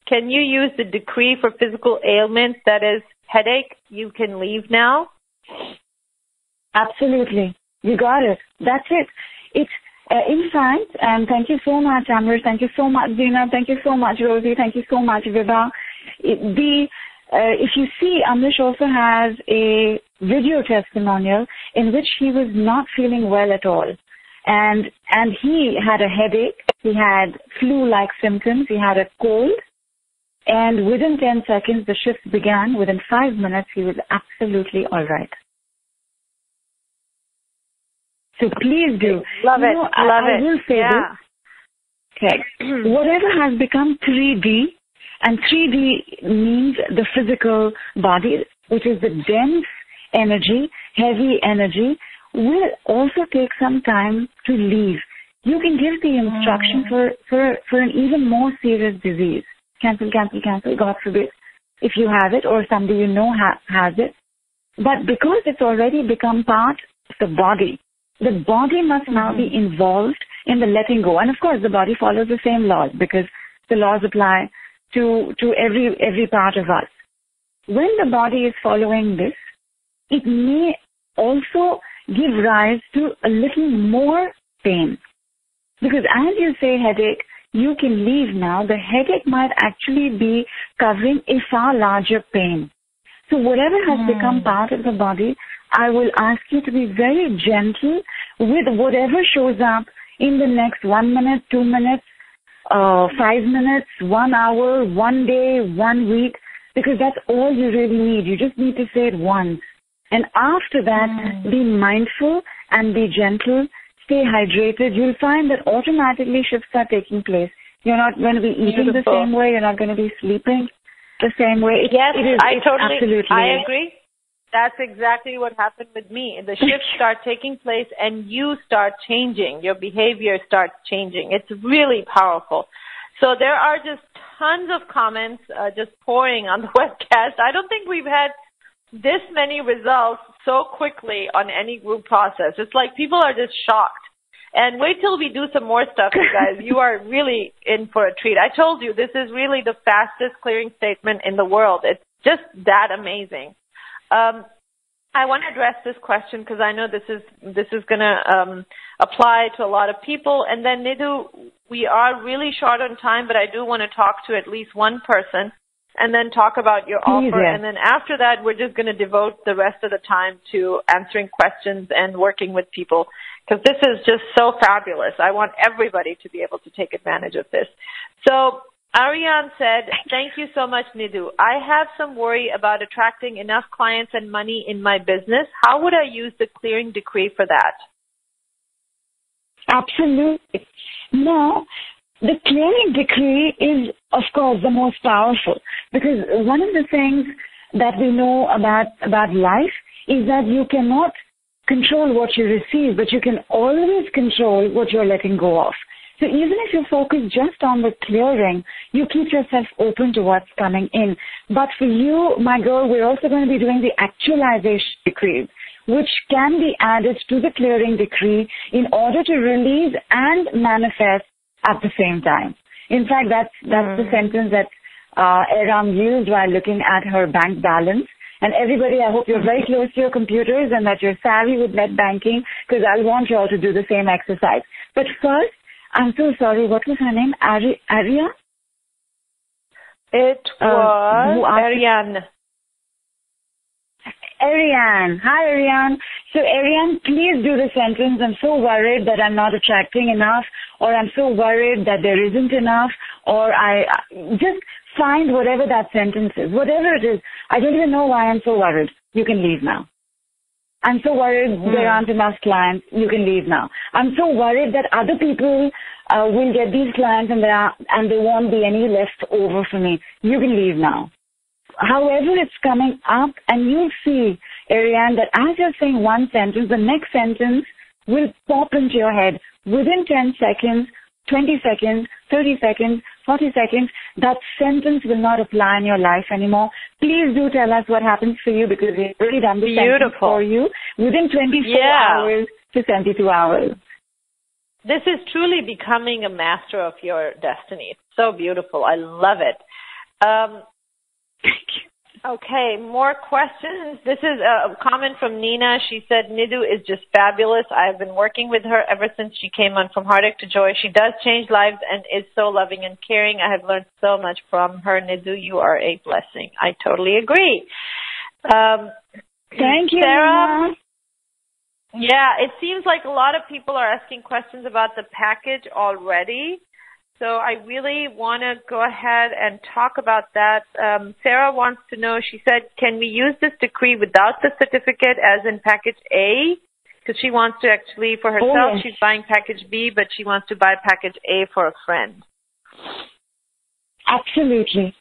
can you use the decree for physical ailments, that is headache, you can leave now? Absolutely. You got it. That's it. It's in fact, and thank you so much, Amber. Thank you so much, Dina. Thank you so much, Rosie. Thank you so much, Vibha. If you see, Amrish also has a video testimonial in which he was not feeling well at all. And he had a headache, he had flu-like symptoms, he had a cold, and within 10 seconds the shift began. Within 5 minutes he was absolutely all right. So please do. Love it. I will say this. Okay. Whatever has become 3D, and 3D means the physical body, which is the dense energy, heavy energy, will also take some time to leave. You can give the instruction for an even more serious disease. Cancel, God forbid, if you have it or somebody you know has it. But because it's already become part of the body must now be involved in the letting go. And of course, the body follows the same laws, because the laws apply to every part of us. When the body is following this, it may also give rise to a little more pain. Because as you say headache, you can leave now, the headache might actually be covering a far larger pain. So whatever has become part of the body, I will ask you to be very gentle with whatever shows up in the next 1 minute, 2 minutes, 5 minutes, 1 hour, 1 day, 1 week, because that's all you really need. You just need to say it once. And after that, be mindful and be gentle. Stay hydrated. You'll find that automatically shifts are taking place. You're not going to be eating the same way. You're not going to be sleeping the same way. I agree. That's exactly what happened with me. The shifts start taking place and you start changing. Your behavior starts changing. It's really powerful. So there are just tons of comments just pouring on the webcast. I don't think we've had this many results so quickly on any group process. It's like people are just shocked. And wait till we do some more stuff, you guys. You are really in for a treat. I told you, this is really the fastest clearing statement in the world. It's just that amazing. I want to address this question because I know this is going to apply to a lot of people. And then, Nidhu, we are really short on time, but I do want to talk to at least one person and then talk about your offer. Yeah. And then after that, we're just going to devote the rest of the time to answering questions and working with people because this is just so fabulous. I want everybody to be able to take advantage of this. So Ariane said, thank you so much, Nidhu. I have some worry about attracting enough clients and money in my business. How would I use the clearing decree for that? Absolutely. Now, the clearing decree is, of course, the most powerful because one of the things that we know about life is that you cannot control what you receive, but you can always control what you're letting go of. So even if you focus just on the clearing, you keep yourself open to what's coming in. But for you, my girl, we're also going to be doing the actualization decree, which can be added to the clearing decree in order to release and manifest at the same time. In fact, that's the sentence that Eram used while looking at her bank balance. And everybody, I hope you're very close to your computers and that you're savvy with net banking because I want you all to do the same exercise. But first, I'm so sorry. What was her name? Aria? It was Ariane. Ariane. Hi, Ariane. So, Ariane, please do the sentence. I'm so worried that I'm not attracting enough, or I'm so worried that there isn't enough, or I just find whatever that sentence is. Whatever it is, I don't even know why I'm so worried. You can leave now. I'm so worried there aren't enough clients. You can leave now. I'm so worried that other people will get these clients and there won't be any left over for me. You can leave now. However it's coming up, and you'll see, Ariane, that as you're saying one sentence, the next sentence will pop into your head within 10 seconds, 20 seconds, 30 seconds, 40 seconds. That sentence will not apply in your life anymore. Please do tell us what happens for you because we've already done the sentence for you within 24 hours to 72 hours. This is truly becoming a master of your destiny. It's so beautiful. I love it. Okay, more questions. This is a comment from Nina. She said, Nidhu is just fabulous. I've been working with her ever since she came on From Heartache to Joy. She does change lives and is so loving and caring. I have learned so much from her. Nidhu, you are a blessing. I totally agree. Thank you, Sarah. Nina. Yeah, it seems like a lot of people are asking questions about the package already. So I really want to go ahead and talk about that. Sarah wants to know, she said, can we use this decree without the certificate as in package A? Because she wants to actually, for herself, she's buying package B, but she wants to buy package A for a friend. Absolutely.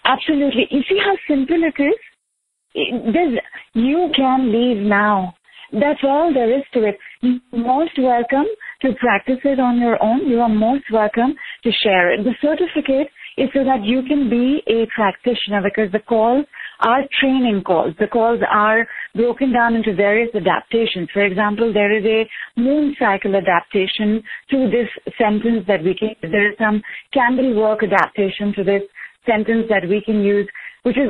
Absolutely. You see how simple it is? You can leave now. That's all there is to it. You're most welcome to practice it on your own. You are most welcome to share it. The certificate is so that you can be a practitioner because the calls are training calls. The calls are broken down into various adaptations. For example, there is a moon cycle adaptation to this sentence that we can use. There is some candle work adaptation to this sentence that we can use, which is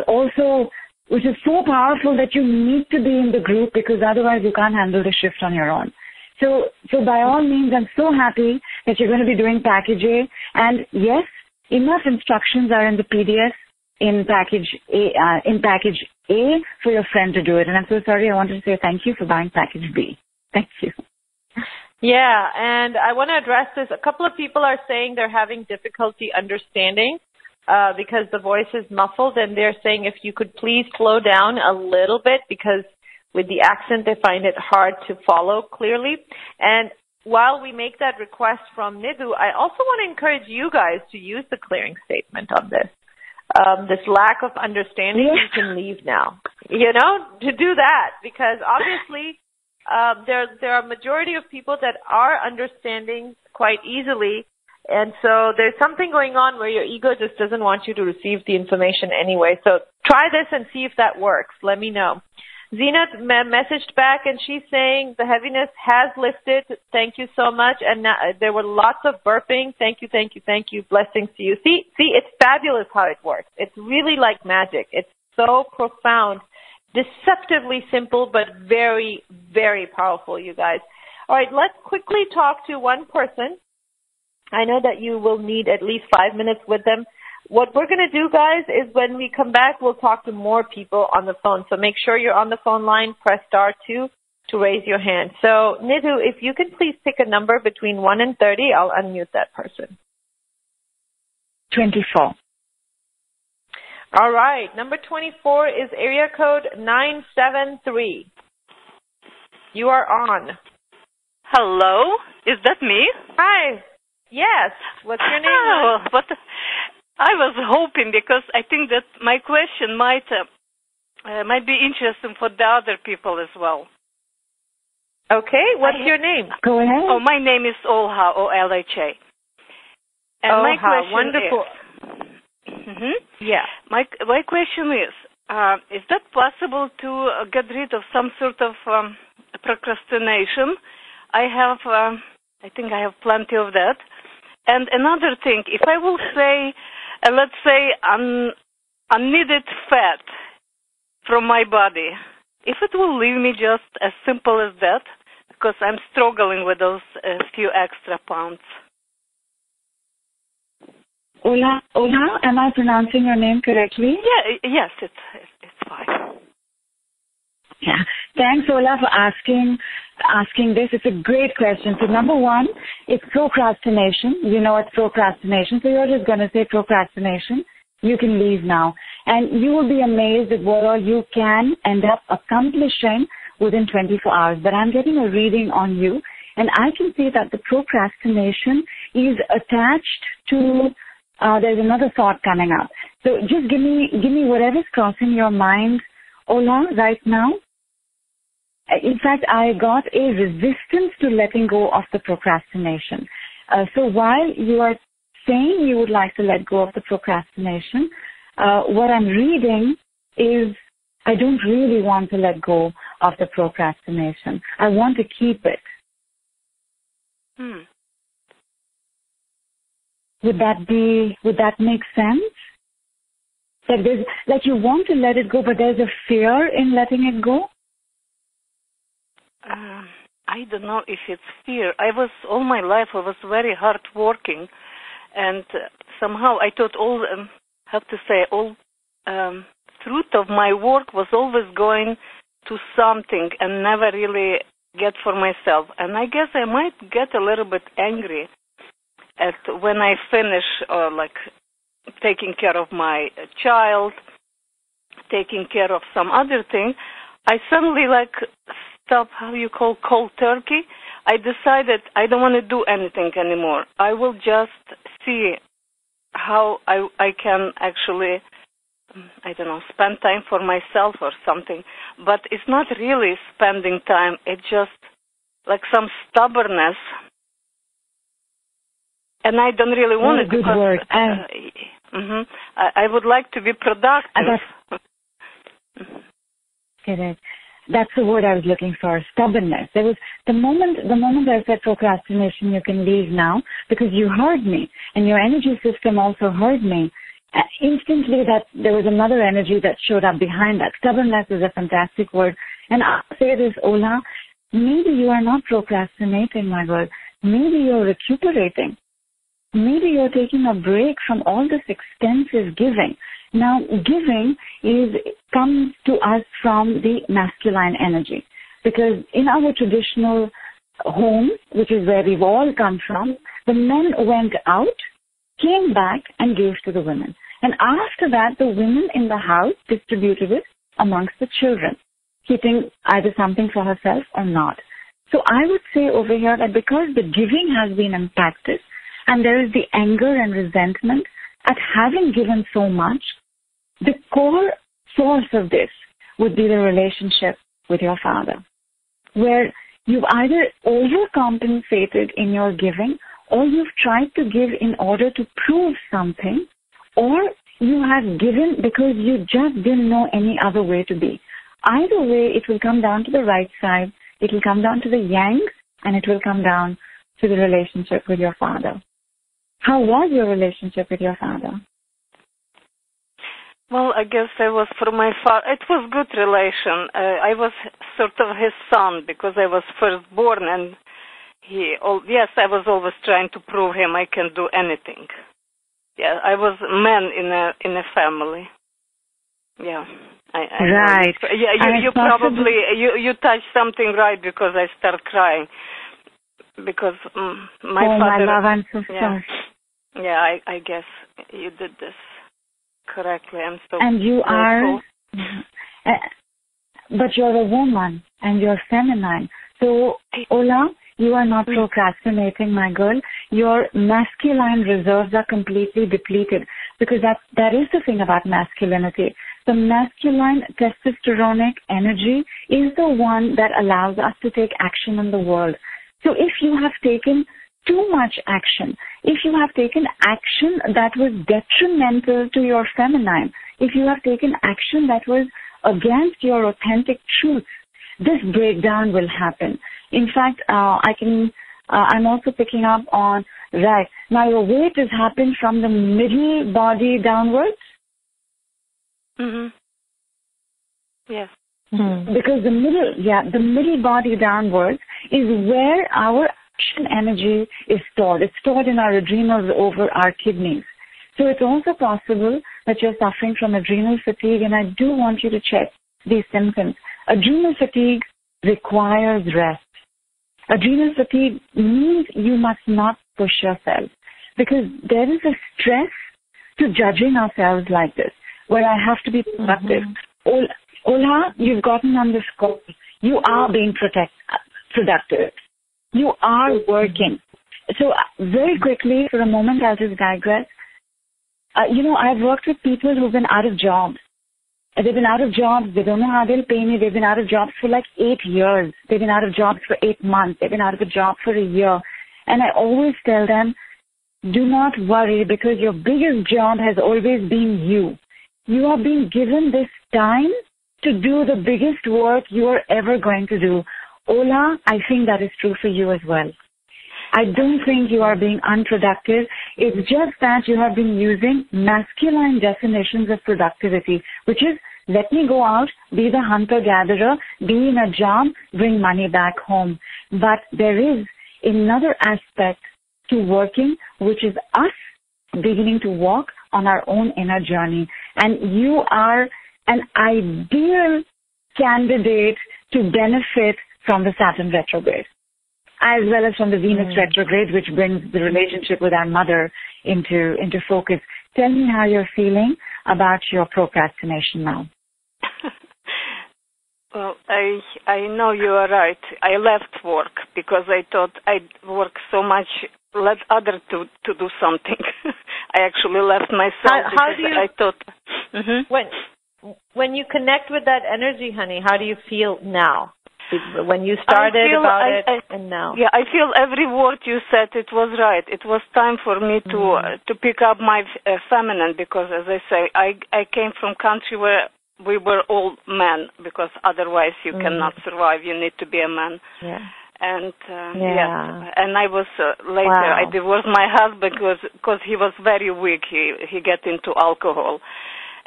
so powerful that you need to be in the group because otherwise you can't handle the shift on your own. So by all means, I'm so happy that you're going to be doing package A. And yes, enough instructions are in the PDF in package A for your friend to do it. And I'm so sorry. I wanted to say thank you for buying package B. Thank you. Yeah, and I want to address this. A couple of people are saying they're having difficulty understanding because the voice is muffled, and they're saying if you could please slow down a little bit because with the accent they find it hard to follow clearly. And while we make that request from Nidhu, I also want to encourage you guys to use the clearing statement on this. This lack of understanding, you can leave now, to do that, because obviously there are a majority of people that are understanding quite easily, And so there's something going on where your ego just doesn't want you to receive the information anyway. So try this and see if that works. Let me know. Zenat messaged back, and she's saying the heaviness has lifted. Thank you so much. And now, there were lots of burping. Thank you, thank you, thank you. Blessings to you. See, it's fabulous how it works. It's really like magic. It's so profound, deceptively simple, but very, very powerful, you guys. All right, let's quickly talk to one person. I know that you will need at least 5 minutes with them. What we're going to do, guys, is when we come back, we'll talk to more people on the phone. So make sure you're on the phone line. Press *2 to raise your hand. So, Nidhu, if you can please pick a number between 1 and 30, I'll unmute that person. 24. All right. Number 24 is area code 973. You are on. Hello? Is that me? Hi. Yes. What's your name? Oh, I was hoping, because I think that my question might be interesting for the other people as well. Okay. What's your name? Go ahead. Oh, my name is Olha, O-L-H-A. And Olha, my question wonderful. Yeah. My question is that possible to get rid of some sort of procrastination? I think I have plenty of that. And another thing, if I will say, let's say, unneeded fat from my body, if it will leave me just as simple as that, because I'm struggling with those few extra pounds. Ola, am I pronouncing your name correctly? Yeah, yes, it's fine. Yeah. Thanks, Ola, for asking this. It's a great question. So number one, it's procrastination. You know it's procrastination. So you're just going to say procrastination. You can leave now. And you will be amazed at what all you can end up accomplishing within 24 hours. But I'm getting a reading on you, and I can see that the procrastination is attached to, there's another thought coming up. So just give me whatever's crossing your mind, Ola, right now. In fact, I got a resistance to letting go of the procrastination. So while you are saying you would like to let go of the procrastination, what I'm reading is I don't really want to let go of the procrastination. I want to keep it. Would that make sense? Like you want to let it go, but there's a fear in letting it go? I don't know if it's fear. All my life I was very hard working, and somehow I thought all truth of my work was always going to something and never really get for myself. And I guess I might get a little bit angry at when I finish like taking care of my child, taking care of some other thing. I suddenly stop, cold turkey. I decided I don't want to do anything anymore. I will just see how I can actually, spend time for myself or something. But it's not really spending time. It's just like some stubbornness. And I don't really want it good because word. I would like to be productive. Correct. That's the word I was looking for, stubbornness. There was the moment I said procrastination, you can leave now, because you heard me, and your energy system also heard me. Instantly, that there was another energy that showed up behind that. Stubbornness is a fantastic word. And I'll say this, Ola, maybe you are not procrastinating, my girl. Maybe you're recuperating. Maybe you're taking a break from all this extensive giving. Now, giving comes to us from the masculine energy, because in our traditional home, which is where we've all come from, the men went out, came back, and gave to the women. And after that, the women in the house distributed it amongst the children, keeping either something for herself or not. So I would say over here that because the giving has been impacted, and there is the anger and resentment at having given so much, the core source of this would be the relationship with your father, where you've either overcompensated in your giving or you've tried to give in order to prove something, or you have given because you just didn't know any other way to be. Either way, it will come down to the right side, it will come down to the yang, and it will come down to the relationship with your father. How was your relationship with your father? Well, I guess I was for my father. It was good relation. I was sort of his son because I was firstborn, and yes, I was always trying to prove him I can do anything. Yeah, I was man in a family. Yeah, I right. Yeah, you probably you touched something right because I start crying because my father. Oh my love, I'm so sorry. Yeah, I guess you did this correctly. I'm so and you grateful. are, but you're a woman and you're feminine. So, Ola, you are not procrastinating, my girl. Your masculine reserves are completely depleted because that is the thing about masculinity. The masculine testosteronic energy is the one that allows us to take action in the world. So if you have taken too much action, if you have taken action that was detrimental to your feminine, if you have taken action that was against your authentic truth, this breakdown will happen. In fact, I'm also picking up on, right, now your weight has happened from the middle body downwards? Yes. Because the middle body downwards is where our action energy is stored. It's stored in our adrenals over our kidneys. So it's also possible that you're suffering from adrenal fatigue, and I do want you to check these symptoms. Adrenal fatigue requires rest. Adrenal fatigue means you must not push yourself, because there is a stress to judging ourselves like this, where I have to be productive. Ola, you've gotten on this call. You are being productive. You are working. So very quickly, for a moment, I'll just digress. I've worked with people who've been out of jobs. They've been out of jobs. They don't know how they'll pay me. They've been out of jobs for like 8 years. They've been out of jobs for 8 months. They've been out of a job for a year. And I always tell them, do not worry, because your biggest job has always been you. You are being given this time to do the biggest work you are ever going to do. Ola, I think that is true for you as well. I don't think you are being unproductive. It's just that you have been using masculine definitions of productivity, which is, let me go out, be the hunter-gatherer, be in a job, bring money back home. But there is another aspect to working, which is us beginning to walk on our own inner journey. And you are an ideal candidate to benefit from the Saturn retrograde, as well as from the Venus retrograde, which brings the relationship with our mother into focus. Tell me how you're feeling about your procrastination now. Well, I know you are right. I left work because I thought I'd work so much, let others to do something. I actually left myself I thought... When you connect with that energy, honey, how do you feel now? When you started and now? Yeah, I feel every word you said, it was right. It was time for me to pick up my feminine, because, as I say, I came from country where we were all men, because otherwise you cannot survive. You need to be a man. Yeah. And and I was later. I divorced my husband because he was very weak. He got into alcohol.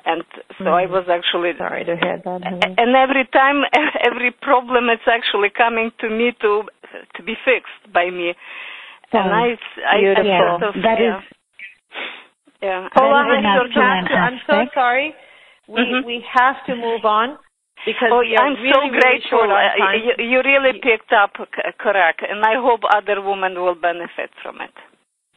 And so I was actually... Sorry to hear that, honey. And every time, every problem, it's actually coming to me to be fixed by me. And I sort of... That is... Yeah. Hold on, I'm so sorry. We have to move on, because I'm really, so grateful. Really short on time. You really picked up correct, and I hope other women will benefit from it.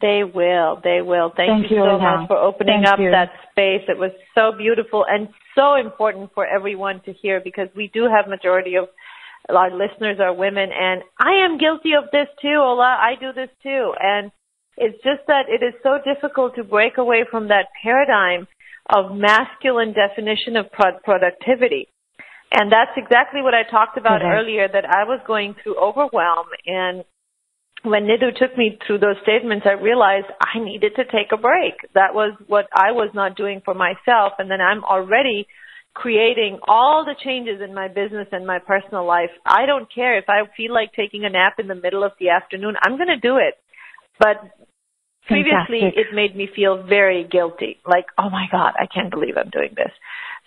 They will. Thank you so much for opening up that space. It was so beautiful and so important for everyone to hear, because we do have majority of our listeners are women, and I am guilty of this too, Ola. I do this too. And it's just that it is so difficult to break away from that paradigm of masculine definition of productivity. And that's exactly what I talked about earlier, that I was going through overwhelm, and when Nidhu took me through those statements, I realized I needed to take a break. That was what I was not doing for myself. And then I'm already creating all the changes in my business and my personal life. I don't care if I feel like taking a nap in the middle of the afternoon. I'm going to do it. But previously, it made me feel very guilty. Like, oh my God, I can't believe I'm doing this.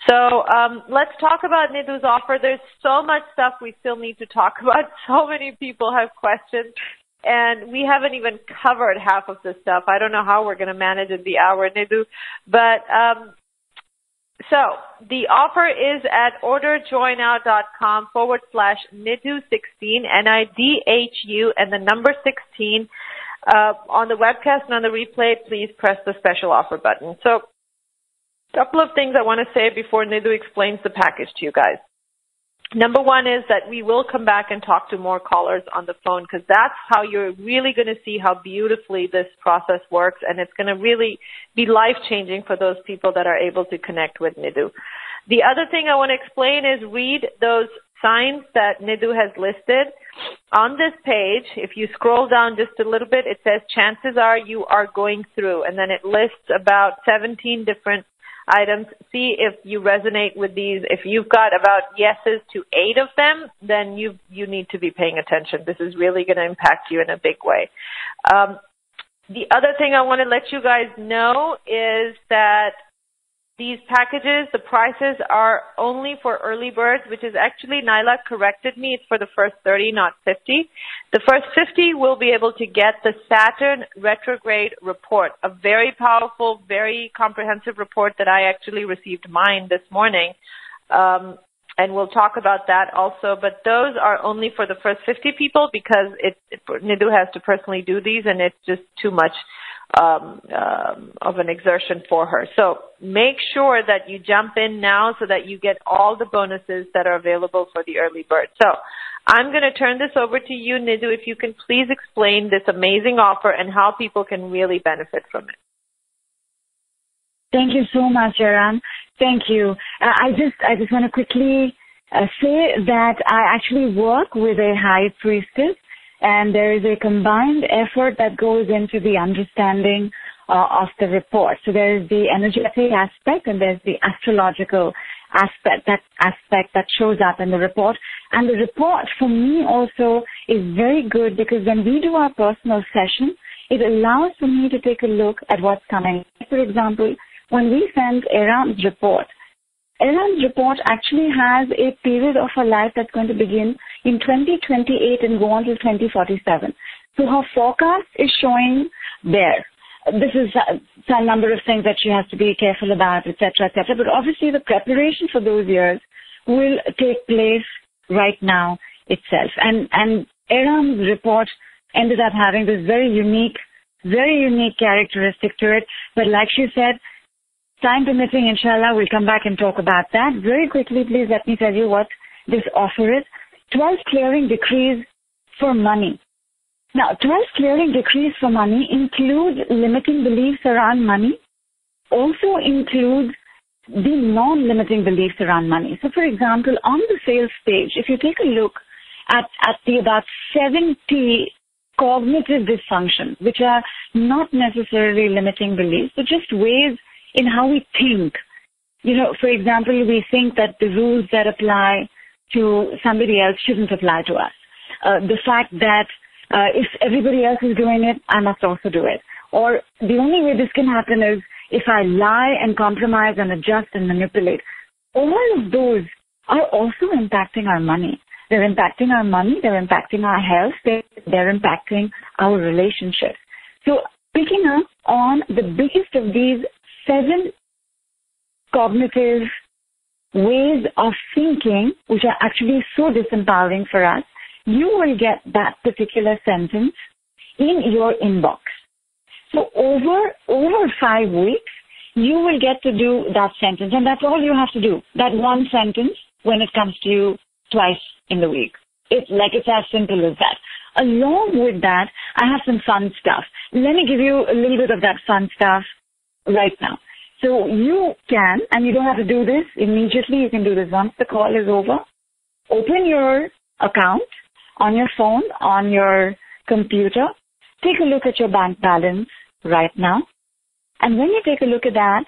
So let's talk about Nidhu's offer. There's so much stuff we still need to talk about. So many people have questions, and we haven't even covered half of the stuff. I don't know how we're going to manage in the hour, Nidhu. But so the offer is at orderjoynow.com/Nidhu16, NIDHU, and the number 16. On the webcast and on the replay, please press the special offer button. So a couple of things I want to say before Nidhu explains the package to you guys. Number one is that we will come back and talk to more callers on the phone, because that's how you're really going to see how beautifully this process works, and it's going to really be life-changing for those people that are able to connect with Nidhu. The other thing I want to explain is read those signs that Nidhu has listed. On this page, if you scroll down just a little bit, it says, chances are you are going through, and then it lists about 17 different items. See if you resonate with these. If you've got about yeses to 8 of them, then you need to be paying attention. This is really going to impact you in a big way. The other thing I want to let you guys know is that these packages, the prices are only for early birds, which is actually, Naila corrected me, it's for the first 30, not 50. The first 50 will be able to get the Saturn retrograde report, a very powerful, very comprehensive report that I actually received mine this morning. And we'll talk about that also. But those are only for the first 50 people, because Nidhu has to personally do these, and it's just too much of an exertion for her. So make sure that you jump in now so that you get all the bonuses that are available for the early bird. So I'm going to turn this over to you, Nidhu, if you can please explain this amazing offer and how people can really benefit from it. Thank you so much, Eram. Thank you. I just want to quickly say that I actually work with a high priestess, and there is a combined effort that goes into the understanding of the report. So there is the energetic aspect, and there's the astrological aspect that shows up in the report. And the report for me also is very good, because when we do our personal session, it allows for me to take a look at what's coming. For example, when we send Eram's report actually has a period of her life that's going to begin in 2028 and go on to 2047. So her forecast is showing there. This is some number of things that she has to be careful about, etc., etc. But obviously the preparation for those years will take place right now itself. And Eram's report ended up having this very unique characteristic to it. But like she said, time permitting, inshallah, we'll come back and talk about that. Very quickly, please let me tell you what this offer is. 12 clearing decrees for money. Now, 12 clearing decrees for money include limiting beliefs around money, also includes the non-limiting beliefs around money. So, for example, on the sales page, if you take a look at the about 70 cognitive dysfunctions, which are not necessarily limiting beliefs, but just ways in how we think. You know, for example, we think that the rules that apply to somebody else shouldn't apply to us. The fact that if everybody else is doing it, I must also do it. Or the only way this can happen is if I lie and compromise and adjust and manipulate. All of those are also impacting our money. They're impacting our money, they're impacting our health, they're impacting our relationships. So picking up on the biggest of these 7 cognitive ways of thinking, which are actually so disempowering for us, you will get that particular sentence in your inbox. So over 5 weeks, you will get to do that sentence, and that's all you have to do. That one sentence when it comes to you twice in the week. It's as simple as that. Along with that, I have some fun stuff. Let me give you a little bit of that fun stuff right now. So you can, and you don't have to do this immediately, you can do this once the call is over. Open your account on your phone, on your computer, take a look at your bank balance right now. And when you take a look at that,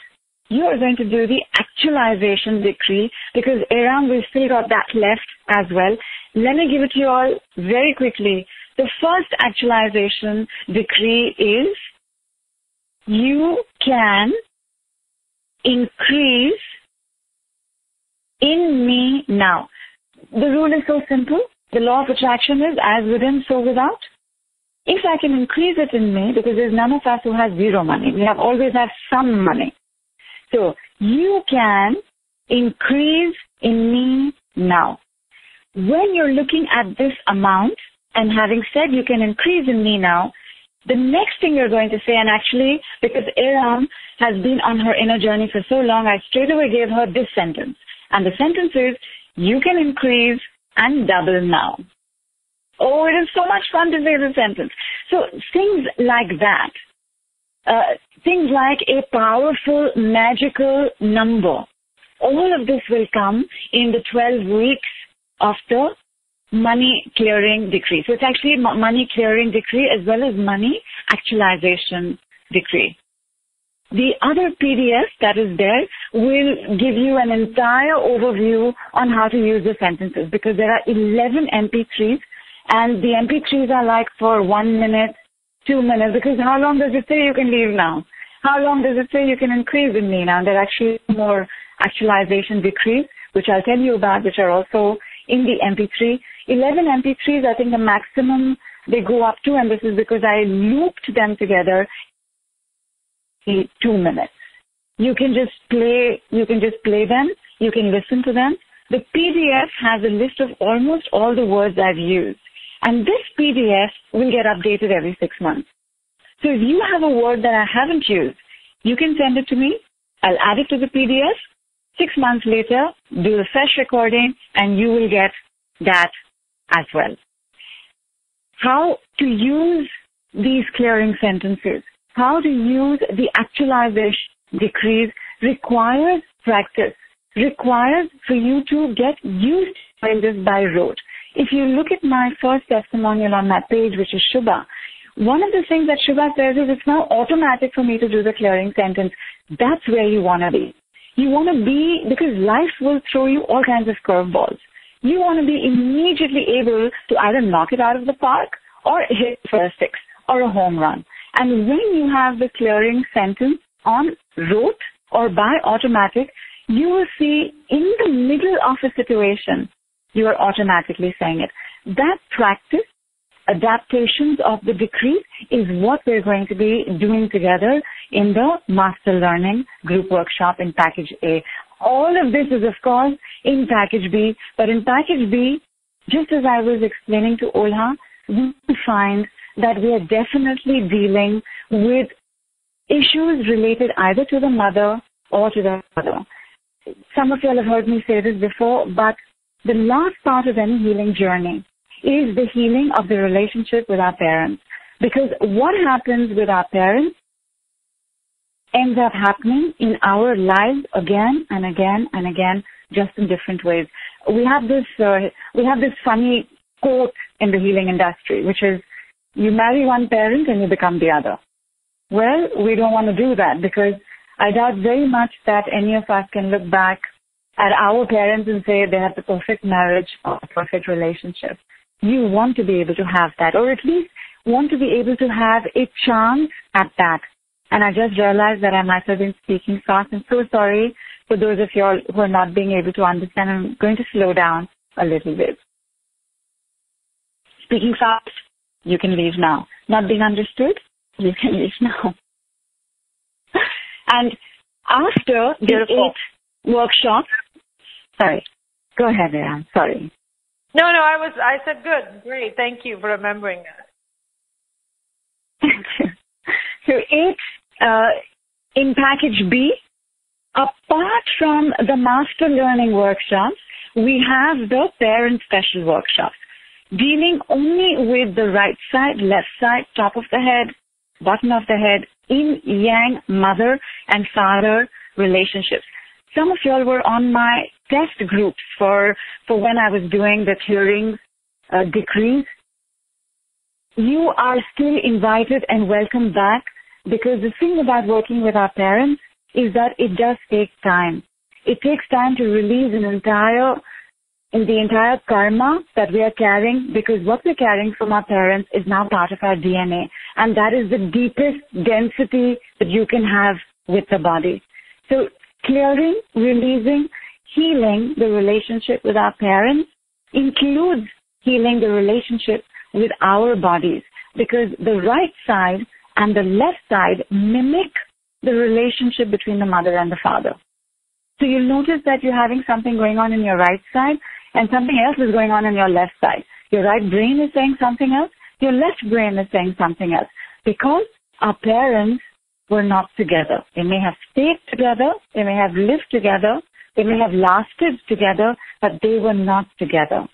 you are going to do the actualization decree, because Eram, we've still got that left as well. Let me give it to you all very quickly. The first actualization decree is you can increase in me now. The rule is so simple. The law of attraction is as within, so without. If I can increase it in me, because there's none of us who has zero money. We always have some money. So you can increase in me now. When you're looking at this amount and having said you can increase in me now, the next thing you're going to say, and actually because Eram has been on her inner journey for so long, I straight away gave her this sentence. And the sentence is, you can increase and double now. Oh, it is so much fun to say the sentence. So things like that. Things like a powerful, magical number. All of this will come in the 12 weeks of the money clearing decree. So it's actually money clearing decree as well as money actualization decree. The other PDF that is there will give you an entire overview on how to use the sentences, because there are 11 MP3s, and the MP3s are like for 1 minute, 2 minutes, because how long does it say you can leave now? How long does it say you can increase in me now? And there are actually more actualization decrees, which I'll tell you about, which are also in the MP3. 11 MP3s, I think the maximum they go up to, and this is because I looped them together in 2 minutes. You can just play them, you can listen to them. The PDF has a list of almost all the words I've used. And this PDF will get updated every 6 months. So if you have a word that I haven't used, you can send it to me. I'll add it to the PDF. 6 months later, do a fresh recording, and you will get that as well. How to use these clearing sentences, how to use the actualization decrees requires practice, requires for you to get used to doing this by rote. If you look at my first testimonial on that page, which is Shubha, one of the things that Shubha says is it's now automatic for me to do the clearing sentence. That's where you want to be. You want to be, because life will throw you all kinds of curveballs. You want to be immediately able to either knock it out of the park or hit for a 6 or a home run. And when you have the clearing sentence on rote or by automatic, you will see in the middle of a situation, you are automatically saying it. That practice, adaptations of the decree, is what we're going to be doing together in the Master Learning Group Workshop in Package A. All of this is, of course, in Package B, but in Package B, just as I was explaining to Olha, we find that we are definitely dealing with issues related either to the mother or to the father. Some of you all have heard me say this before, but the last part of any healing journey is the healing of the relationship with our parents. Because what happens with our parents ends up happening in our lives again and again and again, just in different ways. We have this funny quote in the healing industry, which is, you marry one parent and you become the other. Well, we don't want to do that, because I doubt very much that any of us can look back at our parents and say they have the perfect marriage or the perfect relationship. You want to be able to have that, or at least want to be able to have a chance at that. And I just realized that I might have been speaking fast. I'm so sorry for those of you all who are not being able to understand. I'm going to slow down a little bit. Speaking fast, you can leave now. Not being understood, you can leave now. And after the 8 workshops, sorry, go ahead, Eram. Sorry. No, I said good. Great. Thank you for remembering that. Thank you. So 8 in Package B, apart from the Master Learning workshops, we have the Parent Special workshops, dealing only with the right side, left side, top of the head, bottom of the head, yin, yang, mother and father relationships. Some of you all were on my test groups for when I was doing the clearing decrees. you are still invited and welcome back, because the thing about working with our parents is that it does take time. It takes time to release the entire karma that we are carrying, because what we're carrying from our parents is now part of our DNA, and that is the deepest density that you can have with the body. So clearing, releasing, healing the relationship with our parents includes healing the relationship with our bodies, because the right side and the left side mimic the relationship between the mother and the father. So you'll notice that you're having something going on in your right side and something else is going on in your left side. Your right brain is saying something else, your left brain is saying something else, because our parents were not together. They may have stayed together, they may have lived together, they may have lasted together, but they were not together.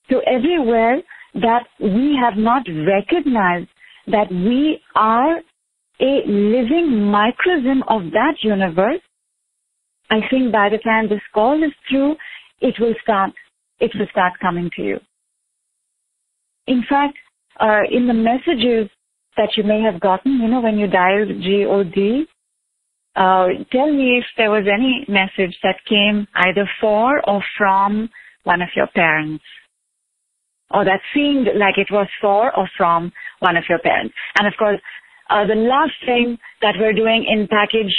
So everywhere that we have not recognized that we are a living microcosm of that universe, I think by the time this call is through, it will start coming to you. In fact, in the messages that you may have gotten, when you dialed GOD, tell me if there was any message that came either for or from one of your parents, or that seemed like it was for or from one of your parents. And of course, the last thing that we're doing in package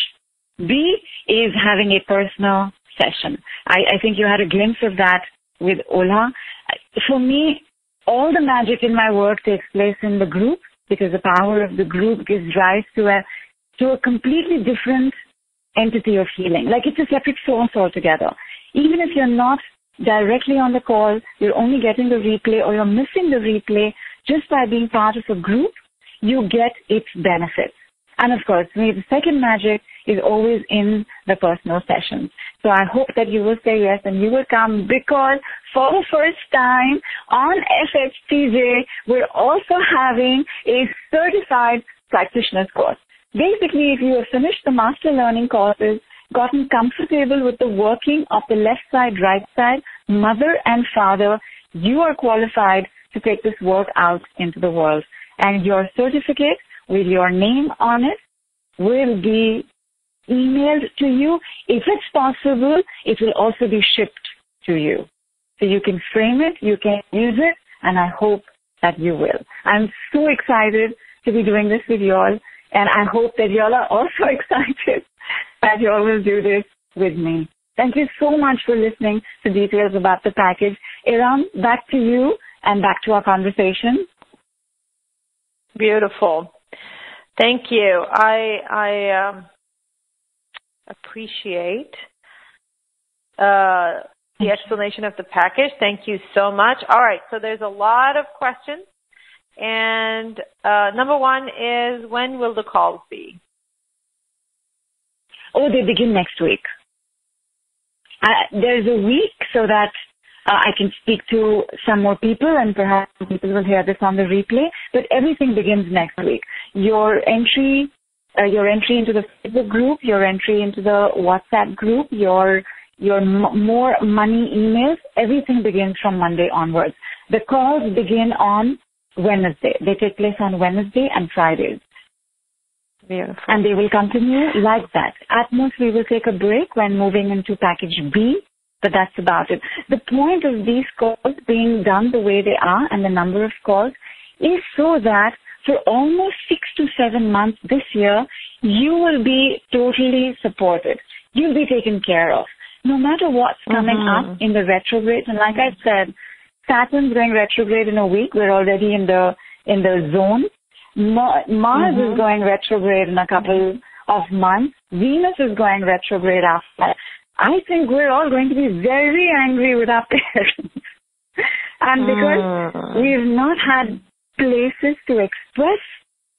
B is having a personal session. I think you had a glimpse of that with Ola. For me, all the magic in my work takes place in the group, because the power of the group gives rise to a completely different entity of healing. Like it's a separate source altogether. Even if you're not directly on the call, you're only getting the replay or you're missing the replay, just by being part of a group, you get its benefits. And of course, the second magic is always in the personal sessions. So I hope that you will say yes and you will come, because for the first time on FHTJ, we're also having a certified practitioner's course. Basically, if you have finished the master learning courses, gotten comfortable with the working of the left side, right side, mother and father, you are qualified to take this work out into the world. And your certificate with your name on it will be emailed to you. If it's possible, it will also be shipped to you. So you can frame it, you can use it, and I hope that you will. I'm so excited to be doing this with you all, and I hope that you all are also excited that you all will do this with me. Thank you so much for listening to details about the package. Eram, back to you and back to our conversation. Beautiful. Thank you. I appreciate the explanation of the package. Thank you so much. All right, so there's a lot of questions. And number one is, when will the calls be? Oh, they begin next week. There's a week so that I can speak to some more people, and perhaps people will hear this on the replay. But everything begins next week. Your entry into the Facebook group, your entry into the WhatsApp group, your more money emails, everything begins from Monday onwards. The calls begin on Wednesday. They take place on Wednesday and Fridays. Beautiful. And they will continue like that. At most, we will take a break when moving into package B, but that's about it. The point of these calls being done the way they are, and the number of calls, is so that for almost 6 to 7 months this year, you will be totally supported. You'll be taken care of. No matter what's coming up in the retrograde, and like I said, Saturn's going retrograde in a week. We're already in the zone. Mars is going retrograde in a couple of months. Venus is going retrograde after that. I think we're all going to be very angry with our parents. And because we've not had places to express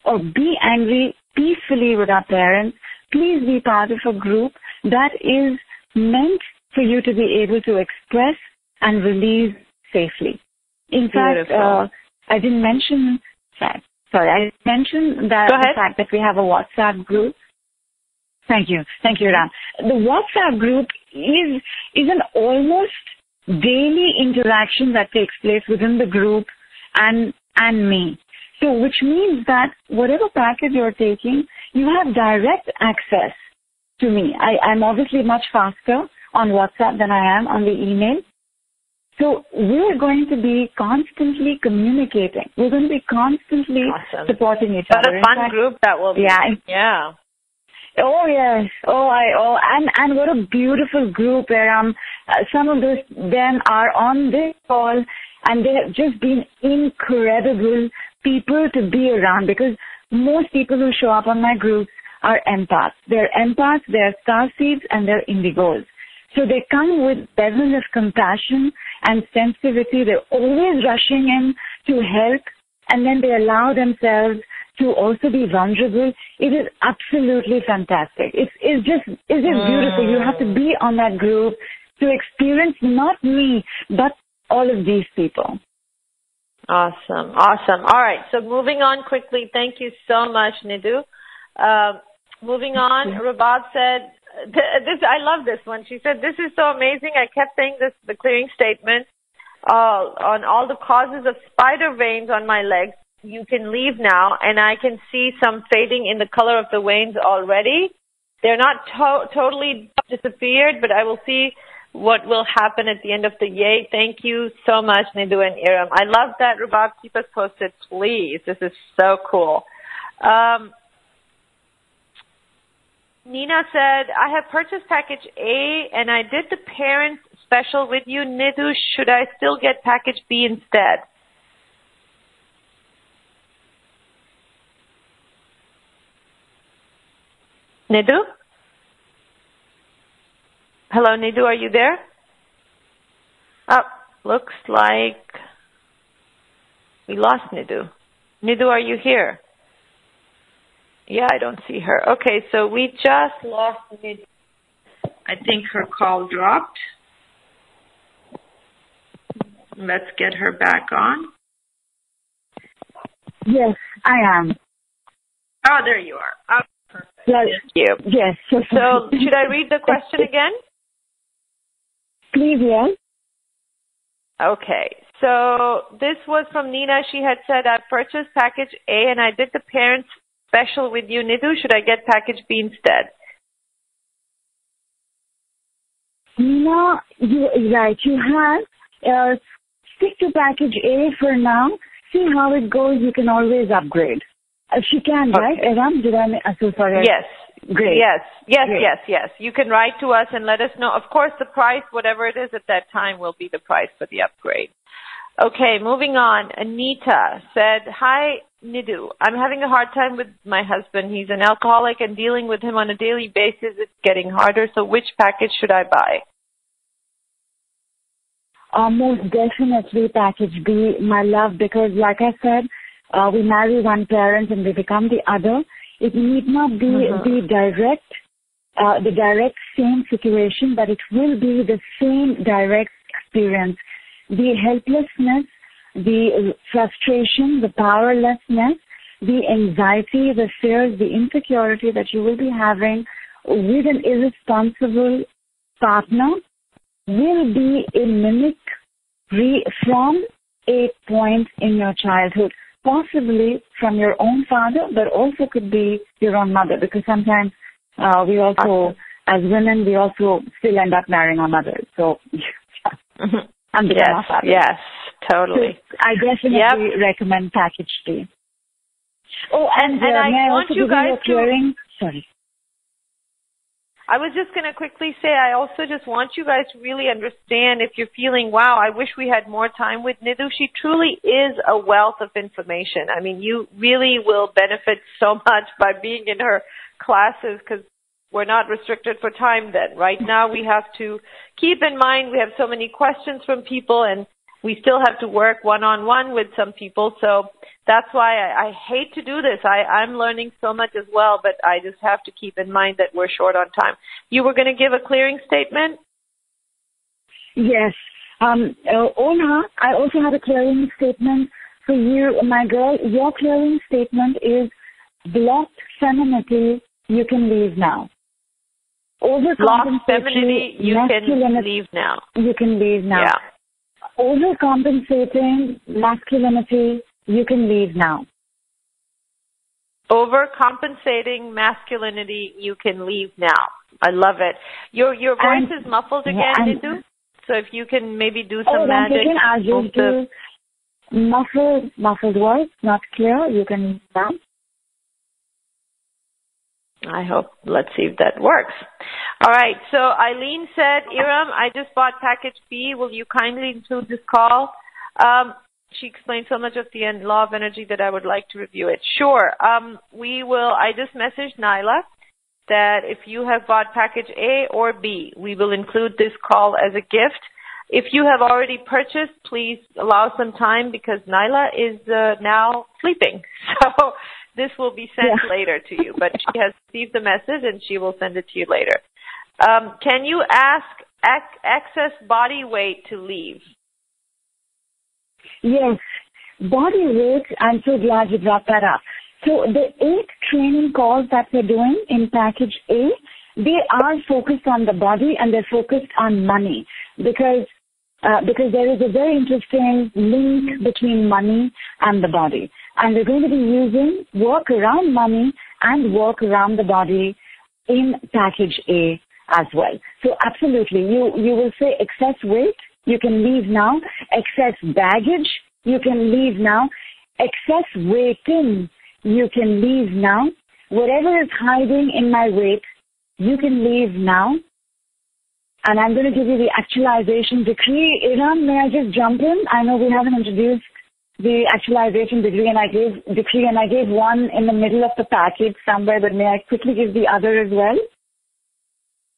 or be angry peacefully with our parents, please be part of a group that is meant for you to be able to express and release safely. In fact, I didn't mention that. Sorry, I mentioned that the fact that we have a WhatsApp group. Thank you, Ram. The WhatsApp group is an almost daily interaction that takes place within the group, and and me. So which means that whatever package you're taking, you have direct access to me. I'm obviously much faster on WhatsApp than I am on the email. So we're going to be constantly communicating. We're going to be constantly supporting each other. What a fun group that will be. Yeah. Oh yes. And what a beautiful group, Eram. Some of them are on this call, and they have just been incredible people to be around, because most people who show up on my groups are empaths. They're empaths, they're starseeds, and they're indigos. So they come with levels of compassion and sensitivity. They're always rushing in to help, and then they allow themselves to also be vulnerable. It is absolutely fantastic. It's just beautiful. You have to be on that group to experience not me, but all of these people. Awesome. All right. So moving on quickly. Thank you so much, Nidhu. Moving on, Rabat said, I love this one. She said, this is so amazing. I kept saying this, the clearing statement, on all the causes of spider veins on my legs. You can leave now, and I can see some fading in the color of the veins already. They're not totally disappeared, but I will see what will happen at the end of the yay. Thank you so much, Nidhu and Eram. I love that, Rabat. Keep us posted, please. This is so cool. Nina said, I have purchased package A, and I did the parents special with you, Nidhu. Should I still get package B instead? Nidhu? Hello, Nidhu, are you there? Oh, looks like we lost Nidhu. Nidhu, are you here? Yeah, I don't see her. Okay, so we just lost Nidhu. I think her call dropped. Let's get her back on. Yes, I am. Oh, there you are. Oh, perfect. Yes. Thank you. Yes. So should I read the question again? Please, yes. Okay. So this was from Nina. She had said, I purchased package A and I did the parents special with you, Nidhu. Should I get package B instead? Nina, right. You have stick to package A for now. See how it goes. You can always upgrade. She can, okay. Right? Eram, so sorry. Yes. Great. Yes. Great. Yes. You can write to us and let us know. Of course, the price, whatever it is at that time, will be the price for the upgrade. Okay, moving on. Anita said, hi, Nidhu. I'm having a hard time with my husband. He's an alcoholic, and dealing with him on a daily basis is getting harder. So which package should I buy? Most definitely package B, my love, because like I said, we marry one parent and we become the other. It need not be the direct same situation, but it will be the same direct experience. The helplessness, the frustration, the powerlessness, the anxiety, the fears, the insecurity that you will be having with an irresponsible partner will be a mimic from a point in your childhood, possibly from your own father, but also could be your own mother, because sometimes we also, as women, we also still end up marrying our mothers. So, yes, totally. So I definitely recommend package D. Oh, and I want you guys to... Sorry. I was just going to quickly say, I also just want you guys to really understand, if you're feeling, wow, I wish we had more time with Nidhu. She truly is a wealth of information. I mean, you really will benefit so much by being in her classes, because we're not restricted for time then. Right now we have to keep in mind we have so many questions from people, and we still have to work one-on-one with some people. So that's why I hate to do this. I'm learning so much as well, but I just have to keep in mind that we're short on time. You were going to give a clearing statement? Yes. Ona, I also have a clearing statement for you, my girl. Your clearing statement is blocked femininity, you can leave now. Blocked femininity, you can leave now. You can leave now. Yeah. Overcompensating masculinity, you can leave now. Overcompensating masculinity, you can leave now. I love it. Your voice is muffled again, Nidhu. So if you can maybe do some magic. I'll just do muffled voice, not clear. You can leave now. I hope. Let's see if that works. All right. So Eileen said, Eram, I just bought package B. Will you kindly include this call? She explained so much of the law of energy that I would like to review it. Sure. We will. I just messaged Nyla that if you have bought package A or B, we will include this call as a gift. If you have already purchased, please allow some time because Nyla is now sleeping. So this will be sent later to you, but she has received the message and she will send it to you later. Can you ask excess body weight to leave? Yes, body weight, I'm so glad you brought that up. So the 8 training calls that we're doing in package A, they are focused on the body and they're focused on money because there is a very interesting link between money and the body. And we're going to be using work around money and work around the body in package A as well. So absolutely, you will say excess weight, you can leave now. Excess baggage, you can leave now. Excess weighting, you can leave now. Whatever is hiding in my weight, you can leave now. And I'm going to give you the actualization decree. Eram, may I just jump in? I know we haven't introduced the actualization decree, and I gave one in the middle of the package somewhere, but may I quickly give the other as well?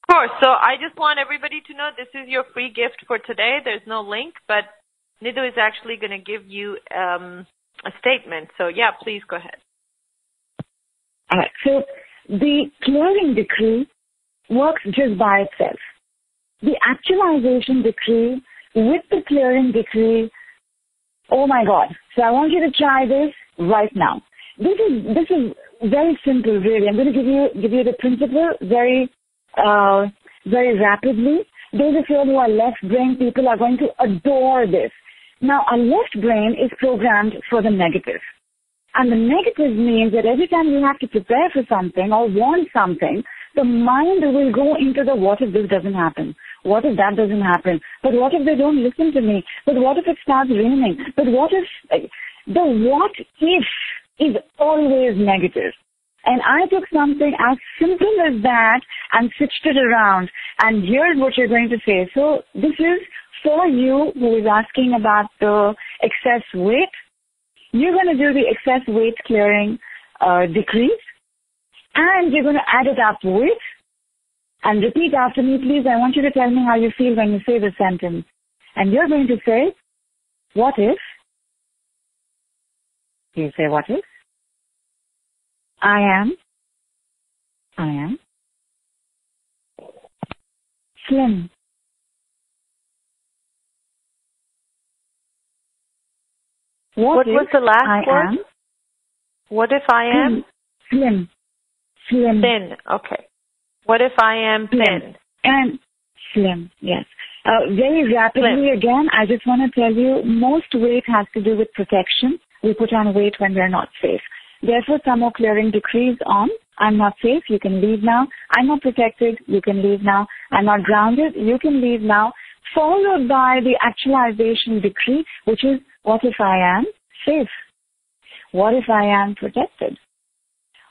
Of course. So I just want everybody to know this is your free gift for today. There's no link, but Nidhu is actually going to give you a statement. So, yeah, please go ahead. All right. So the clearing decree works just by itself. The actualization decree with the clearing decree, oh my God. So I want you to try this right now. This is very simple, really. I'm going to give you the principle very rapidly. Those of you who are left brain people are going to adore this. Now, our left brain is programmed for the negative. And the negative means that every time you have to prepare for something or want something, the mind will go into the what if this doesn't happen? What if that doesn't happen? But what if they don't listen to me? But what if it starts raining? But what if... The what if is always negative. And I took something as simple as that and switched it around. And here's what you're going to say. So this is for you who is asking about the excess weight. You're going to do the excess weight clearing decrease. And you're going to add it up with, and repeat after me, please. I want you to tell me how you feel when you say the sentence. And you're going to say, what if? You say, what if? I am slim. What was the last word? What if I am? Slim. Thin. Okay. What if I am thin? And slim, yes. Very rapidly again, I just want to tell you, most weight has to do with protection. We put on weight when we're not safe. Therefore, some more clearing decrees on. I'm not safe, you can leave now. I'm not protected, you can leave now. I'm not grounded, you can leave now. Followed by the actualization decree, which is, what if I am safe? What if I am protected?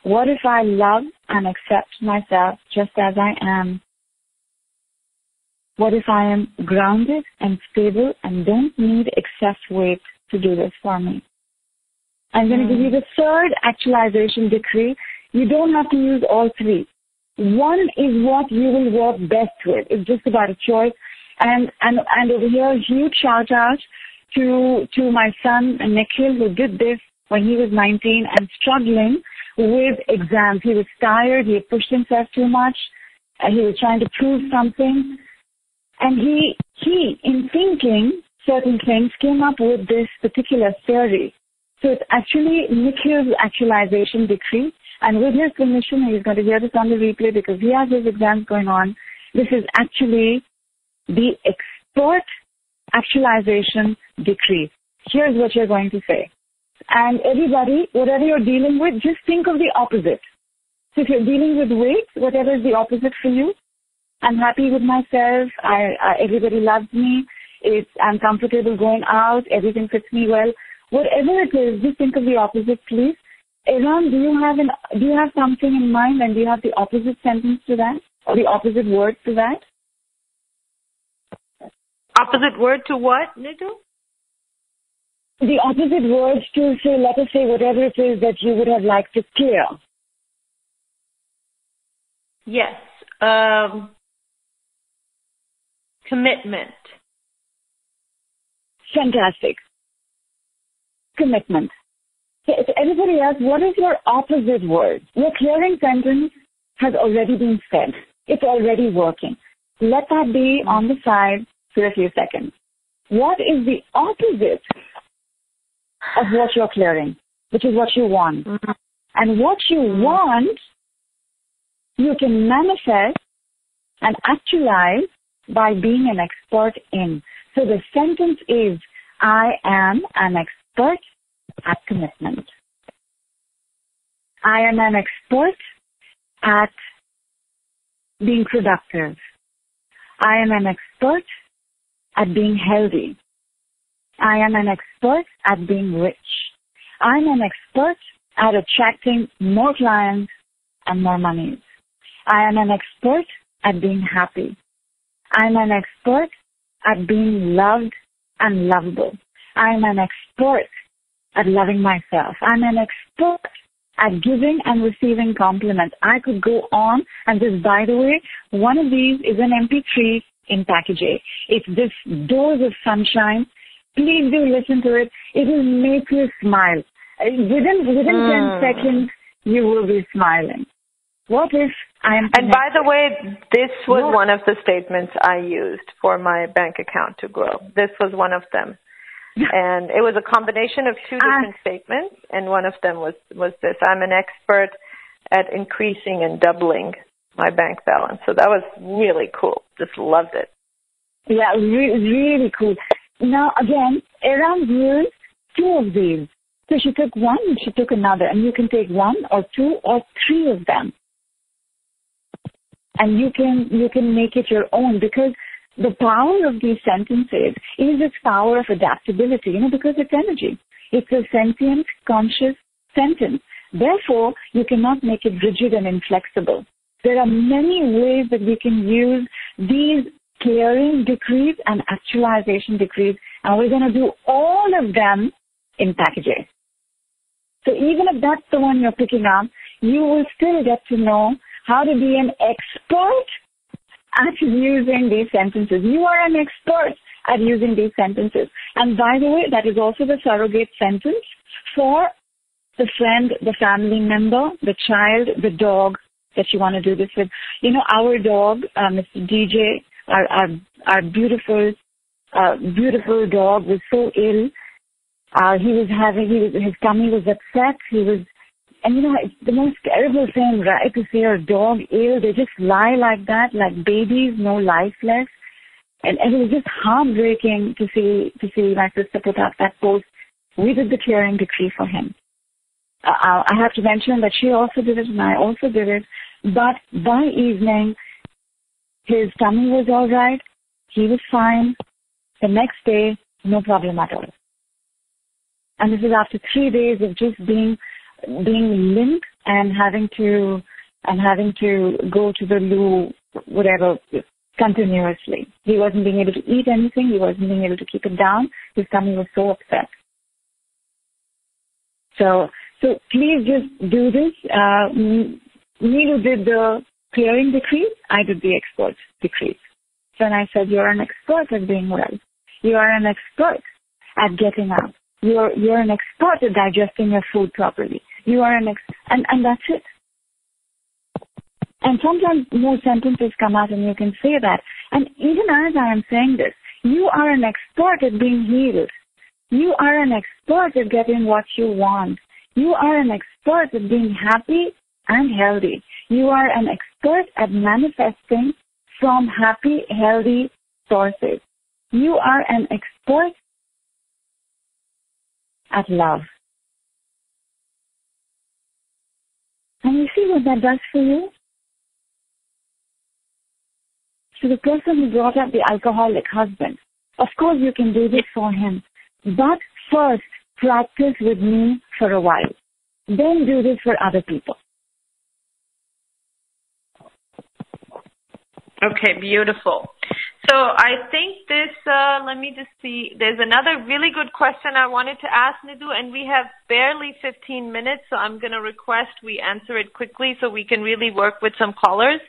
What if I love and accept myself just as I am? What if I am grounded and stable and don't need excess weight to do this for me? I'm going to give you the third actualization decree. You don't have to use all three. One is what you will work best with. It's just about a choice. And over here, huge shout out to my son Nikhil, who did this when he was 19 and struggling with exams. He was tired. He had pushed himself too much. He was trying to prove something. And he, in thinking certain things, came up with this particular theory. So it's actually Nikhil's actualization decree. And with his permission, he's going to hear this on the replay because he has his exams going on. This is actually the expert actualization decree. Here's what you're going to say. And everybody, whatever you're dealing with, just think of the opposite. So if you're dealing with weight, whatever is the opposite for you, I'm happy with myself, everybody loves me, I'm comfortable going out, everything fits me well. Whatever it is, just think of the opposite, please. Eram, do you have something in mind, and do you have the opposite sentence to that, or the opposite word to that? Opposite word to what, Nidhu? The opposite words to say, let us say, whatever it is that you would have liked to clear. Yes. Commitment. Fantastic. Commitment. So everybody else, what is your opposite word? Your clearing sentence has already been said. It's already working. Let that be on the side for a few seconds. What is the opposite of what you're clearing, which is what you want? Mm-hmm. And what you want, you can manifest and actualize by being an expert in. So the sentence is, I am an expert at commitment. I am an expert at being productive. I am an expert at being healthy. I am an expert at being rich. I'm an expert at attracting more clients and more money. I am an expert at being happy. I'm an expert at being loved and lovable. I'm an expert at loving myself. I'm an expert at giving and receiving compliments. I could go on, and this, by the way, one of these is an MP3 in package A. It's this dose of sunshine. Please do listen to it. It will make you smile. Within 10 seconds, you will be smiling. What if I am... And by the way, this was one of the statements I used for my bank account to grow. This was one of them. And it was a combination of two different statements, and one of them was this. I'm an expert at increasing and doubling my bank balance. So that was really cool. Just loved it. Yeah, really cool. Now, again, Eram used two of these. So she took one and she took another. And you can take one or two or three of them. And you can make it your own, because the power of these sentences is its power of adaptability, because it's energy. It's a sentient, conscious sentence. Therefore, you cannot make it rigid and inflexible. There are many ways that we can use these clearing decrees and actualization decrees, and we're going to do all of them in package A. So even if that's the one you're picking up, you will still get to know how to be an expert at using these sentences. You are an expert at using these sentences. And by the way, that is also the surrogate sentence for the friend, the family member, the child, the dog that you want to do this with. Our dog, Mr. DJ, our beautiful dog was so ill. His tummy was upset. It's the most terrible thing, right, to see a dog ill. They just lie like that, like babies, no life left. And it was just heartbreaking to see my sister put up that post. We did the clearing decree for him. I have to mention that she also did it and I also did it. But by evening, his tummy was all right. He was fine. The next day, no problem at all. And this is after 3 days of just being limp and having to go to the loo, whatever, continuously. He wasn't being able to eat anything. He wasn't being able to keep it down. His tummy was so upset. So please just do this. Nidhu did the clearing decree. I did the expert decree. So then I said, you're an expert at being well. You are an expert at getting up. You're an expert at digesting your food properly. You are and that's it. And sometimes more sentences come out and you can say that. And even as I am saying this, you are an expert at being healed. You are an expert at getting what you want. You are an expert at being happy and healthy. You are an expert at manifesting from happy, healthy sources. You are an expert at love. see what that does for you? So the person who brought up the alcoholic husband, of course you can do this for him, but first practice with me for a while. Then do this for other people. Okay, beautiful. So I think this, let me just see, there's another really good question I wanted to ask Nidhu, and we have barely 15 minutes, so I'm going to request we answer it quickly so we can really work with some callers.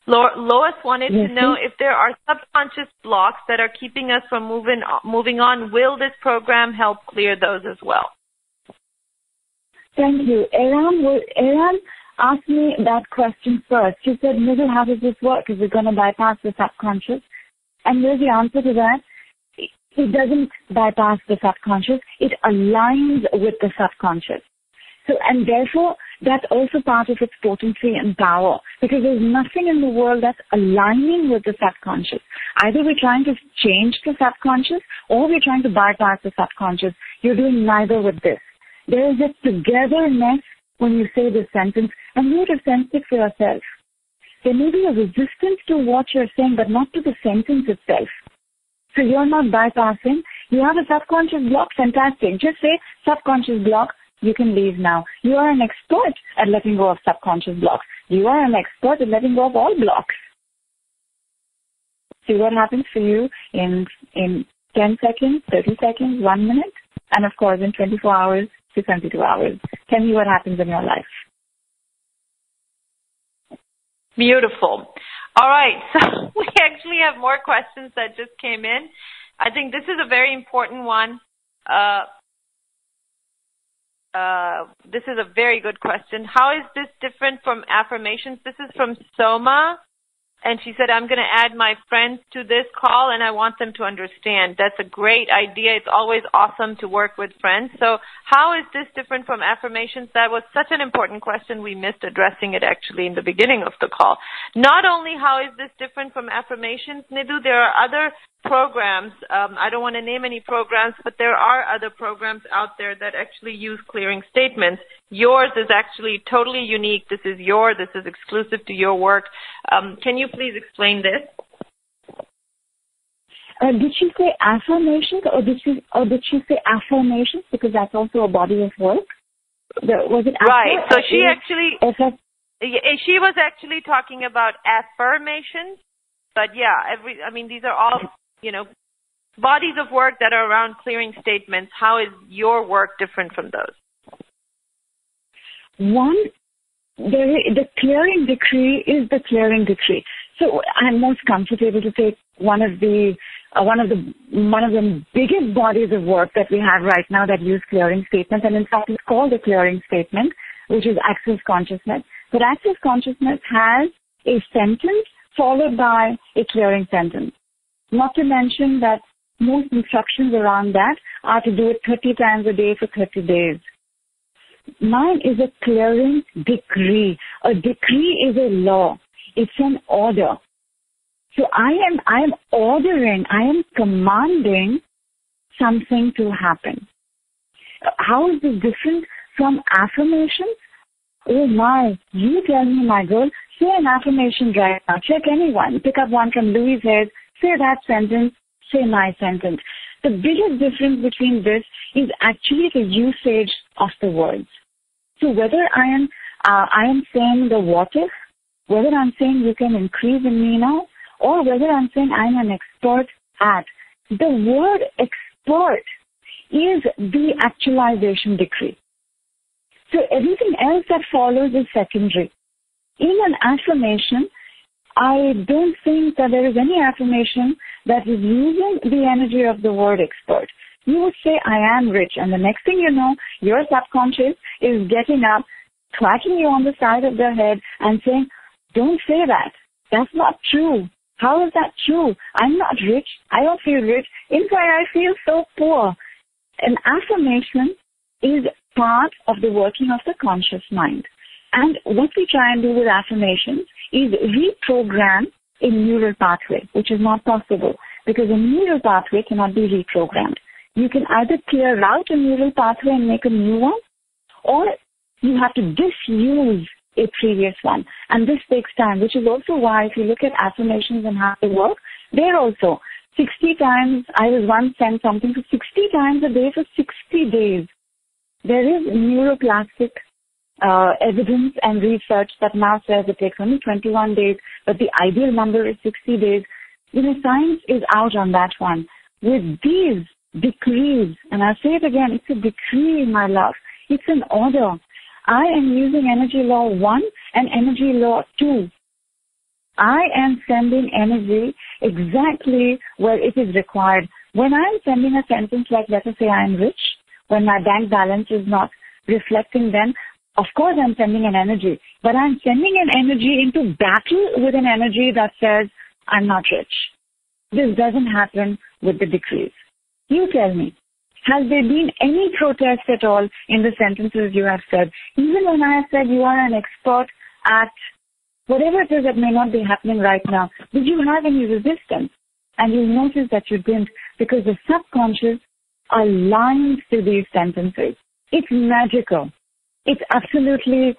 Lois wanted to know if there are subconscious blocks that are keeping us from moving on. Will this program help clear those as well? Thank you. Eram asked me that question first. She said, Nidhu, how does this work? Is it going to bypass the subconscious? And here's the answer to that. It doesn't bypass the subconscious. It aligns with the subconscious. So, and therefore, that's also part of its potency and power, because there's nothing in the world that's aligning with the subconscious. Either we're trying to change the subconscious or we're trying to bypass the subconscious. You're doing neither with this. There is a togetherness when you say this sentence, and you have to sense it for yourself. There may be a resistance to what you're saying, but not to the sentence itself. So you're not bypassing. You have a subconscious block, fantastic. Just say subconscious block. You can leave now. You are an expert at letting go of subconscious blocks. You are an expert at letting go of all blocks. See what happens for you in 10 seconds, 30 seconds, 1 minute, and of course in 24 hours to 72 hours. Tell me what happens in your life. Beautiful. All right. So we actually have more questions that just came in. I think this is a very important one. This is a very good question. How is this different from affirmations? This is from Soma. And she said, I'm going to add my friends to this call, and I want them to understand. That's a great idea. It's always awesome to work with friends. So how is this different from affirmations? That was such an important question. We missed addressing it actually in the beginning of the call. Not only how is this different from affirmations, Nidhu, there are other programs. I don't want to name any programs, but there are other programs out there that actually use clearing statements. Yours is actually totally unique. This is exclusive to your work. Can you please explain this? Did she say affirmations or did she say affirmations? Because that's also a body of work. Was it right? So she was actually talking about affirmations. But yeah, these are all, bodies of work that are around clearing statements. How is your work different from those? One, the clearing decree is the clearing decree. So I'm most comfortable to take one of the biggest bodies of work that we have right now that use clearing statements, and in fact it's called a clearing statement, which is Access Consciousness. But Access Consciousness has a sentence followed by a clearing sentence. Not to mention that most instructions around that are to do it 30 times a day for 30 days. Mine is a clearing decree. A decree is a law. It's an order. So I am ordering, I am commanding something to happen. How is this different from affirmations? Oh my, you tell me, my girl, say an affirmation right now. Check anyone. Pick up one from Louis' head. Say that sentence. Say my sentence. The biggest difference between this is actually the usage of the words. So whether I am saying the what if, whether I'm saying you can increase in me now, or whether I'm saying I'm an expert at, the word expert is the actualization decree. So everything else that follows is secondary. In an affirmation, I don't think that there is any affirmation that is using the energy of the word expert. You would say, I am rich, and the next thing you know, your subconscious is getting up, clacking you on the side of the head and saying, don't say that. That's not true. How is that true? I'm not rich. I don't feel rich. In fact, I feel so poor. An affirmation is part of the working of the conscious mind. And what we try and do with affirmations is reprogram a neural pathway, which is not possible because a neural pathway cannot be reprogrammed. You can either clear out a neural pathway and make a new one, or you have to disuse a previous one. And this takes time, which is also why if you look at affirmations and how they work, they're also 60 times. I was once sent something to 60 times a day for 60 days. There is neuroplastic evidence and research that now says it takes only 21 days, but the ideal number is 60 days. Science is out on that one. With these decrees, and I'll say it again, it's a decree, my love. It's an order. I am using energy law 1 and energy law 2. I am sending energy exactly where it is required. When I'm sending a sentence like, let us say I am rich, when my bank balance is not reflecting, then of course I'm sending an energy. But I'm sending an energy into battle with an energy that says, I'm not rich. This doesn't happen with the decrees. You tell me, has there been any protest at all in the sentences you have said? Even when I have said you are an expert at whatever it is that may not be happening right now, did you have any resistance? And you'll notice that you didn't, because the subconscious aligns to these sentences. It's magical. It's absolutely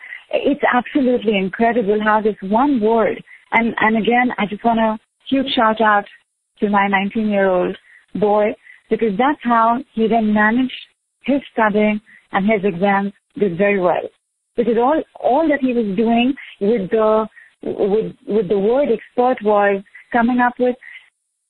incredible how this one word, and again, I just want a huge shout out to my 19-year-old boy, because that's how he then managed his studying and his exams did very well. Because all that he was doing with the word expert was coming up with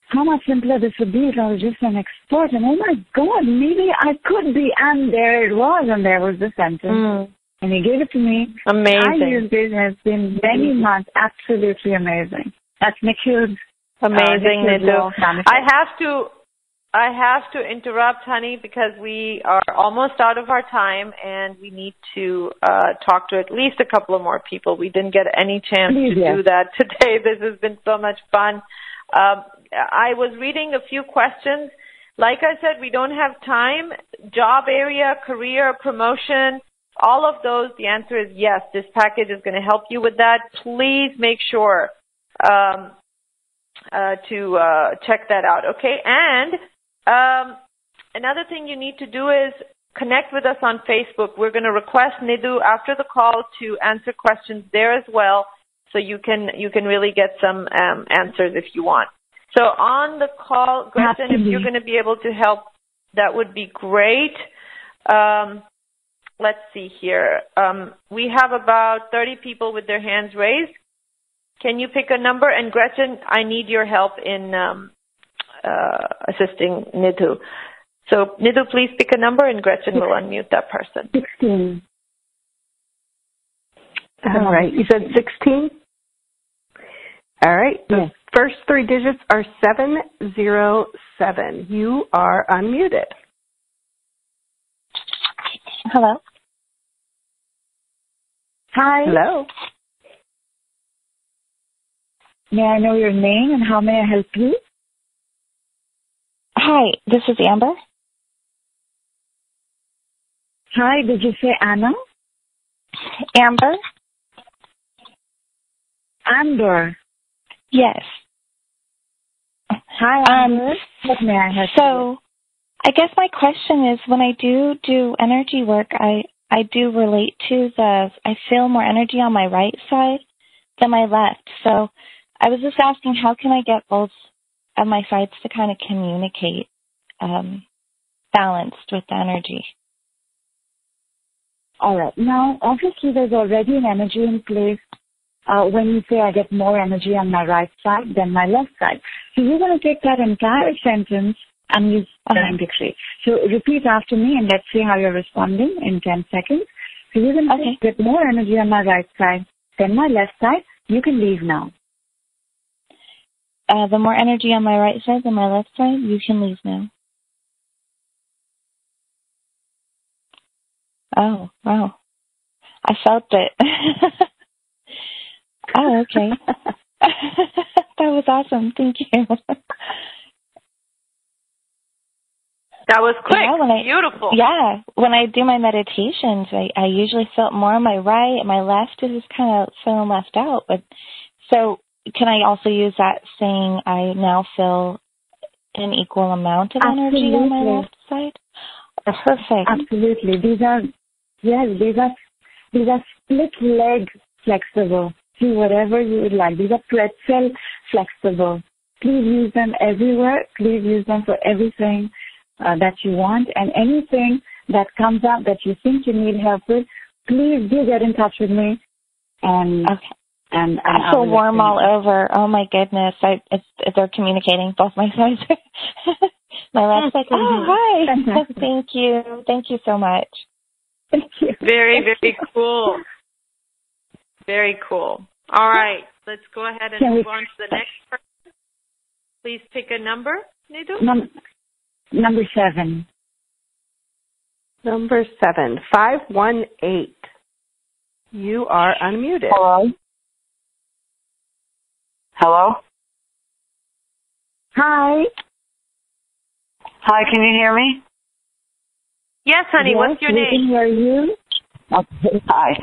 how much simpler this would be if I was just an expert. And oh my God, maybe I could be. And there it was, and there was the sentence. And he gave it to me. Amazing. I used it, and it's been many months. Absolutely amazing. That's Nikhil's. Amazing, Nidhu. I have to interrupt, honey, because we are almost out of our time, and we need to talk to at least a couple of more people. We didn't get any chance to do that today. This has been so much fun. I was reading a few questions. Like I said, we don't have time. Job area, career, promotion, all of those, the answer is yes. This package is going to help you with that. Please make sure to check that out, okay? And another thing you need to do is connect with us on Facebook. We're going to request Nidhu after the call to answer questions there as well, so you can really get some answers if you want. So on the call, Gretchen, if you're going to be able to help, that would be great. Let's see here. We have about 30 people with their hands raised. Can you pick a number? And Gretchen, I need your help in assisting Nidhu. So Nidhu, please pick a number, and Gretchen will unmute that person. 16. All right. You said 16? All right. The first 3 digits are 707. You are unmuted. Hello. Hi. Hello. May I know your name and how may I help you? Hi, this is Amber. Hi, did you say Anna? Amber? Amber. Yes. Hi, Amber. What may I help you? So, I guess my question is, when I do energy work, I do relate to I feel more energy on my right side than my left. So, I was just asking, how can I get both of my sides to kind of communicate balanced with the energy? All right. Now, obviously, there's already an energy in place when you say I get more energy on my right side than my left side. So you're going to take that entire sentence and use the decree. So repeat after me, and let's see how you're responding in 10 seconds. So you're going to get more energy on my right side than my left side. You can leave now. The more energy on my right side than my left side, you can leave now. Oh, wow. I felt it. Oh, okay. That was awesome. Thank you. That was quick. Yeah, beautiful. Yeah. When I do my meditations, I usually feel more on my right, and my left is kind of feeling left out. But so can I also use that saying I now feel an equal amount of energy on my left side? Perfect. Absolutely. These are split leg flexible. See whatever you would like. These are pretzel flexible. Please use them everywhere. Please use them for everything that you want. And anything that comes up that you think you need help with, please do get in touch with me. And okay. And I feel warm all over. Oh my goodness! They're communicating both my sides. My left's like, oh hi. Thank you so much. Thank you. Very, very cool. Very cool. All right, let's go ahead and move on to the next person. Please pick a number, Nidhu. Number 7. Number 7, 518. You are unmuted. Hello? Hello? Hi. Hi, can you hear me? Yes, honey. Yes, what's your name? We can hear you. Okay. Hi.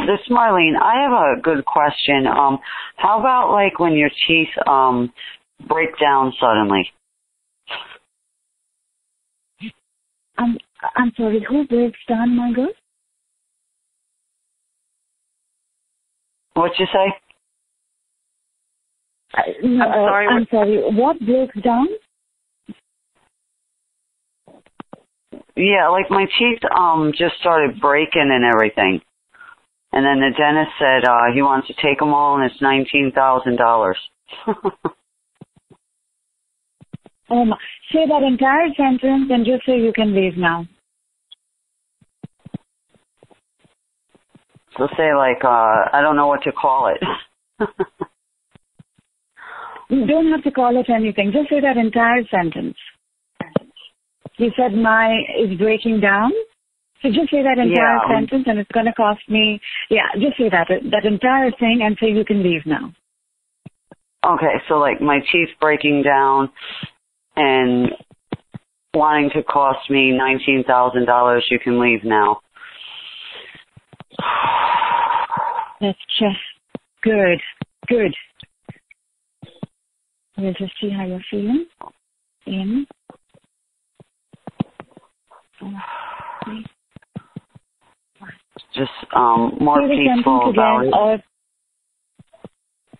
This is Marlene. I have a good question. How about like when your teeth break down suddenly? I'm sorry, who breaks down, my girl? What'd you say? No, I'm sorry. What breaks down? Yeah, like my teeth just started breaking and everything. And then the dentist said he wants to take them all and it's $19,000. Say that entire sentence and just say you can leave now. So say like, I don't know what to call it. You don't have to call it anything. Just say that entire sentence. You said my is breaking down. So just say that entire sentence and it's going to cost me. Yeah, just say that entire thing and say you can leave now. Okay, so like my teeth breaking down and wanting to cost me $19,000, you can leave now. That's just good. Good. We'll just see how you're feeling. In. Just more peaceful about it.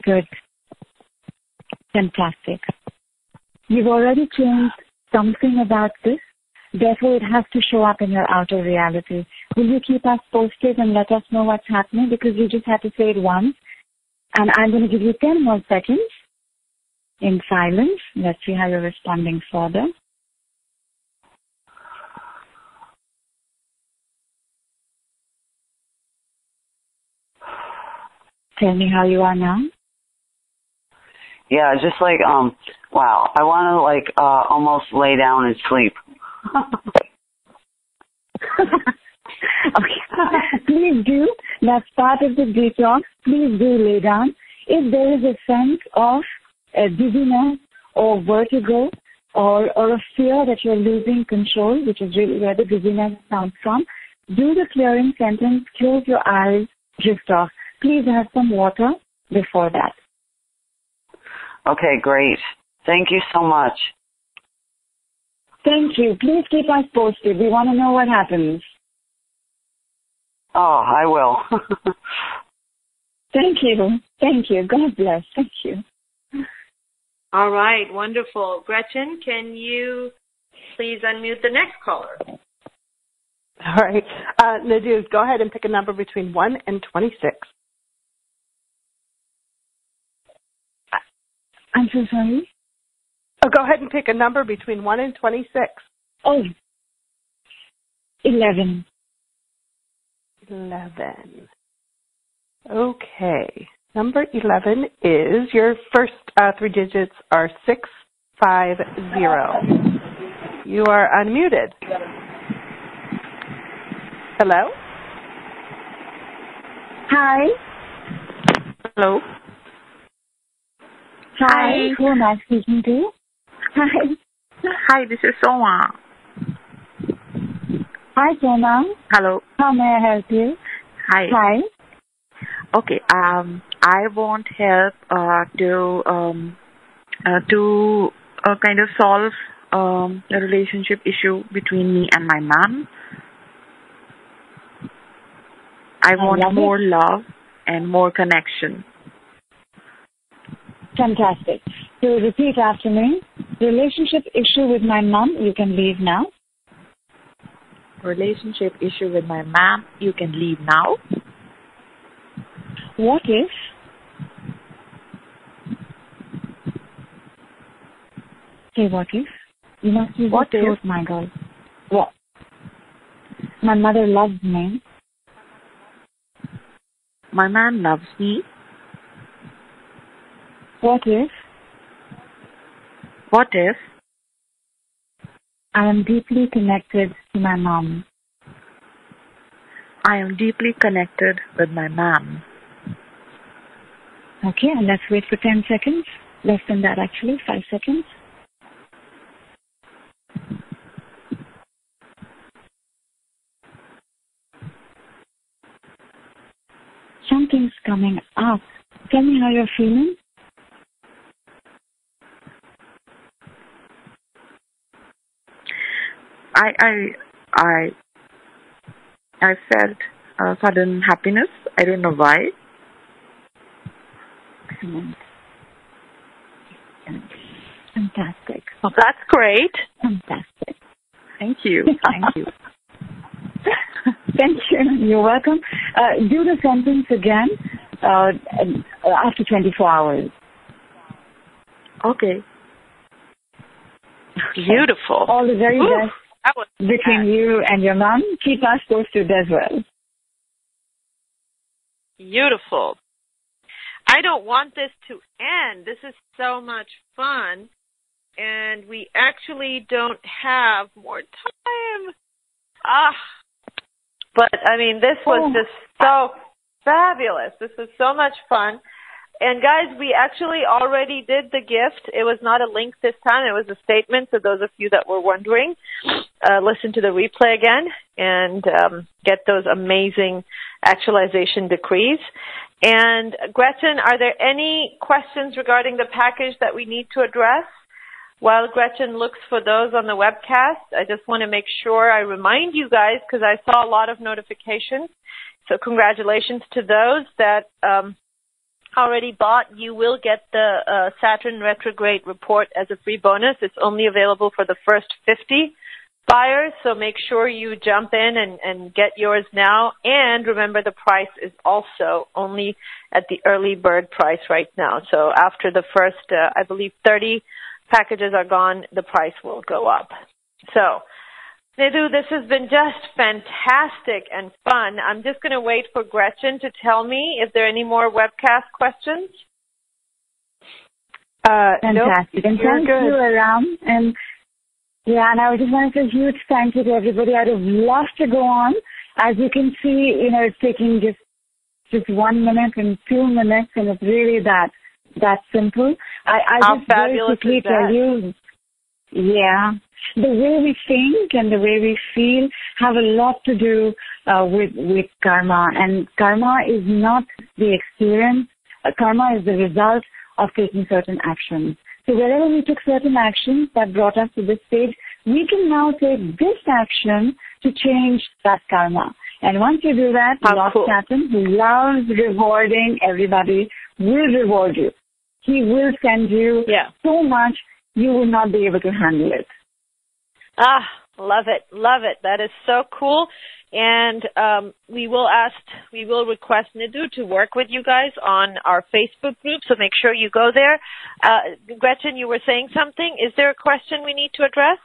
Good. Fantastic. You've already changed something about this. Therefore, it has to show up in your outer reality. Will you keep us posted and let us know what's happening? Because you just had to say it once. And I'm going to give you 10 more seconds in silence. Let's see how you're responding further. Tell me how you are now. Yeah, just like, wow, I want to like almost lay down and sleep. Okay. Please do. That's part of the detox. Please do lay down. If there is a sense of dizziness or vertigo or a fear that you're losing control, which is really where the dizziness comes from, do the clearing sentence, close your eyes, drift off. Please have some water before that. Okay, great. Thank you so much. Thank you. Please keep us posted. We want to know what happens. Oh, I will. Thank you. Thank you. God bless. Thank you. All right, wonderful. Gretchen, can you please unmute the next caller? All right. Nidhu, go ahead and pick a number between 1 and 26. I'm so sorry? Oh, go ahead and pick a number between 1 and 26. Oh, 11. 11. Okay. Number 11 is, your first 3 digits are 650. You are unmuted. Hello? Hi. Hello. Hi. Who am I speaking to? Hi. Hi, this is Soma. Hi, Soma. Hello. How may I help you? Hi. Hi. Okay. I want help to kind of solve a relationship issue between me and my mom. I want more love and more connection. Fantastic. So repeat after me. Relationship issue with my mom, you can leave now. Relationship issue with my mom, you can leave now. What if? Say what if? You must use What the truth, if? my girl. What? My mother loves me. My man loves me. What if? What if? I am deeply connected to my mom. I am deeply connected with my mom. Okay, and let's wait for 10 seconds. Less than that, actually, 5 seconds. Something's coming up. Tell me how you're feeling. I felt sudden happiness. I don't know why. Excellent. Fantastic. Well, that's great. Fantastic. Thank you. Thank you. Thank you. You're welcome. Do the sentence again after 24 hours. Okay. Beautiful. All the very best between you and your mom. Keep us posted as well. Beautiful. I don't want this to end. This is so much fun. And we actually don't have more time. But, I mean, this was just so fabulous. This was so much fun. And, guys, we actually already did the gift. It was not a link this time. It was a statement. So those of you that were wondering, listen to the replay again and get those amazing actualization decrees. And, Gretchen, are there any questions regarding the package that we need to address? While Gretchen looks for those on the webcast, I just want to make sure I remind you guys, because I saw a lot of notifications. So congratulations to those that already bought. You will get the Saturn retrograde report as a free bonus. It's only available for the first 50 buyers, so make sure you jump in and get yours now. And remember, the price is also only at the early bird price right now. So after the first, I believe, 30 packages are gone, the price will go up. So, Nidhu, this has been just fantastic and fun. I'm just going to wait for Gretchen to tell me if there are any more webcast questions. Fantastic. Nope, and thank you, Eram. And and I just want to say a huge thank you to everybody. I'd have loved to go on. As you can see, it's taking just 1 minute and 2 minutes, and it's really that simple. I How just fabulous very quickly is that? tell you, the way we think and the way we feel have a lot to do with karma. And karma is not the experience. Karma is the result of taking certain actions. So wherever we took certain actions that brought us to this stage, we can now take this action to change that karma. And once you do that, Lord Saturn, who loves rewarding everybody, will reward you. He will send you so much you will not be able to handle it. Love it. Love it. That is so cool. And we will request Nidhu to work with you guys on our Facebook group, so make sure you go there. Gretchen, you were saying something. Is there a question we need to address?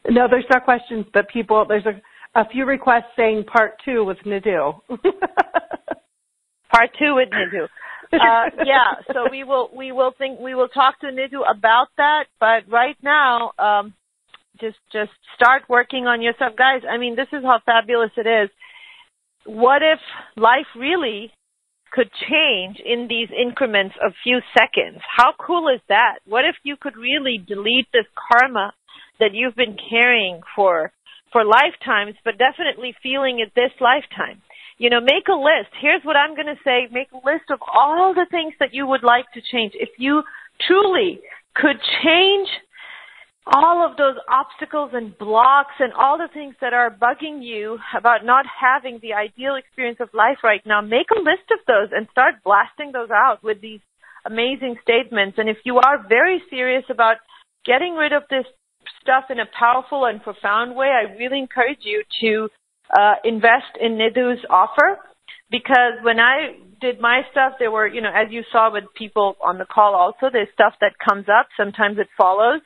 No, there's no questions, but there's a few requests saying part 2 with Nidhu. Part 2 with Nidhu. So we will talk to Nidhu about that, but right now, just start working on yourself. Guys, I mean, this is how fabulous it is. What if life really could change in these increments of few seconds? How cool is that? What if you could really delete this karma that you've been carrying for lifetimes, but definitely feeling it this lifetime? Make a list. Here's what I'm going to say. Make a list of all the things that you would like to change. If you truly could change all of those obstacles and blocks and all the things that are bugging you about not having the ideal experience of life right now, make a list of those and start blasting those out with these amazing statements. And if you are very serious about getting rid of this stuff in a powerful and profound way, I really encourage you to invest in Nidhu's offer, because when I did my stuff, there were, as you saw with people on the call also, there's stuff that comes up. Sometimes it follows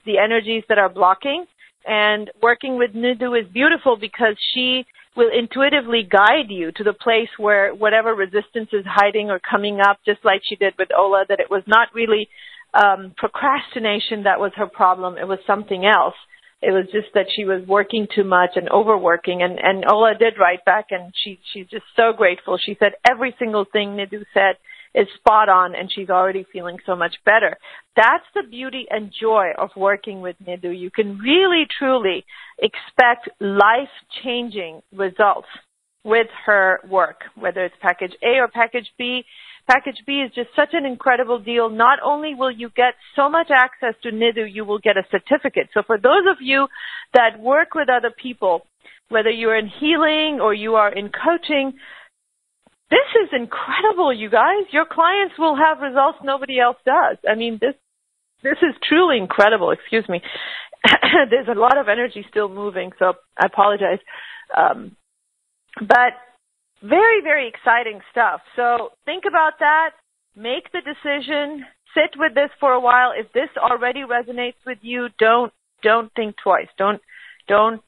the energies that are blocking. And working with Nidhu is beautiful because she will intuitively guide you to the place where whatever resistance is hiding or coming up, just like she did with Ola, that it was not really procrastination that was her problem. It was something else. It was just that she was working too much and overworking. And Ola did write back, and she's just so grateful. She said every single thing Nidhu said is spot on, and she's already feeling so much better. That's the beauty and joy of working with Nidhu. You can really, truly expect life-changing results with her work, whether it's package A or package B. Package B is just such an incredible deal. Not only will you get so much access to Nidhu, you will get a certificate. So for those of you that work with other people, whether you're in healing or you are in coaching, this is incredible, you guys. Your clients will have results nobody else does. I mean, this is truly incredible. Excuse me. There's a lot of energy still moving, so I apologize. But very, very exciting stuff. So think about that. Make the decision. Sit with this for a while. If this already resonates with you, don't think twice. Don't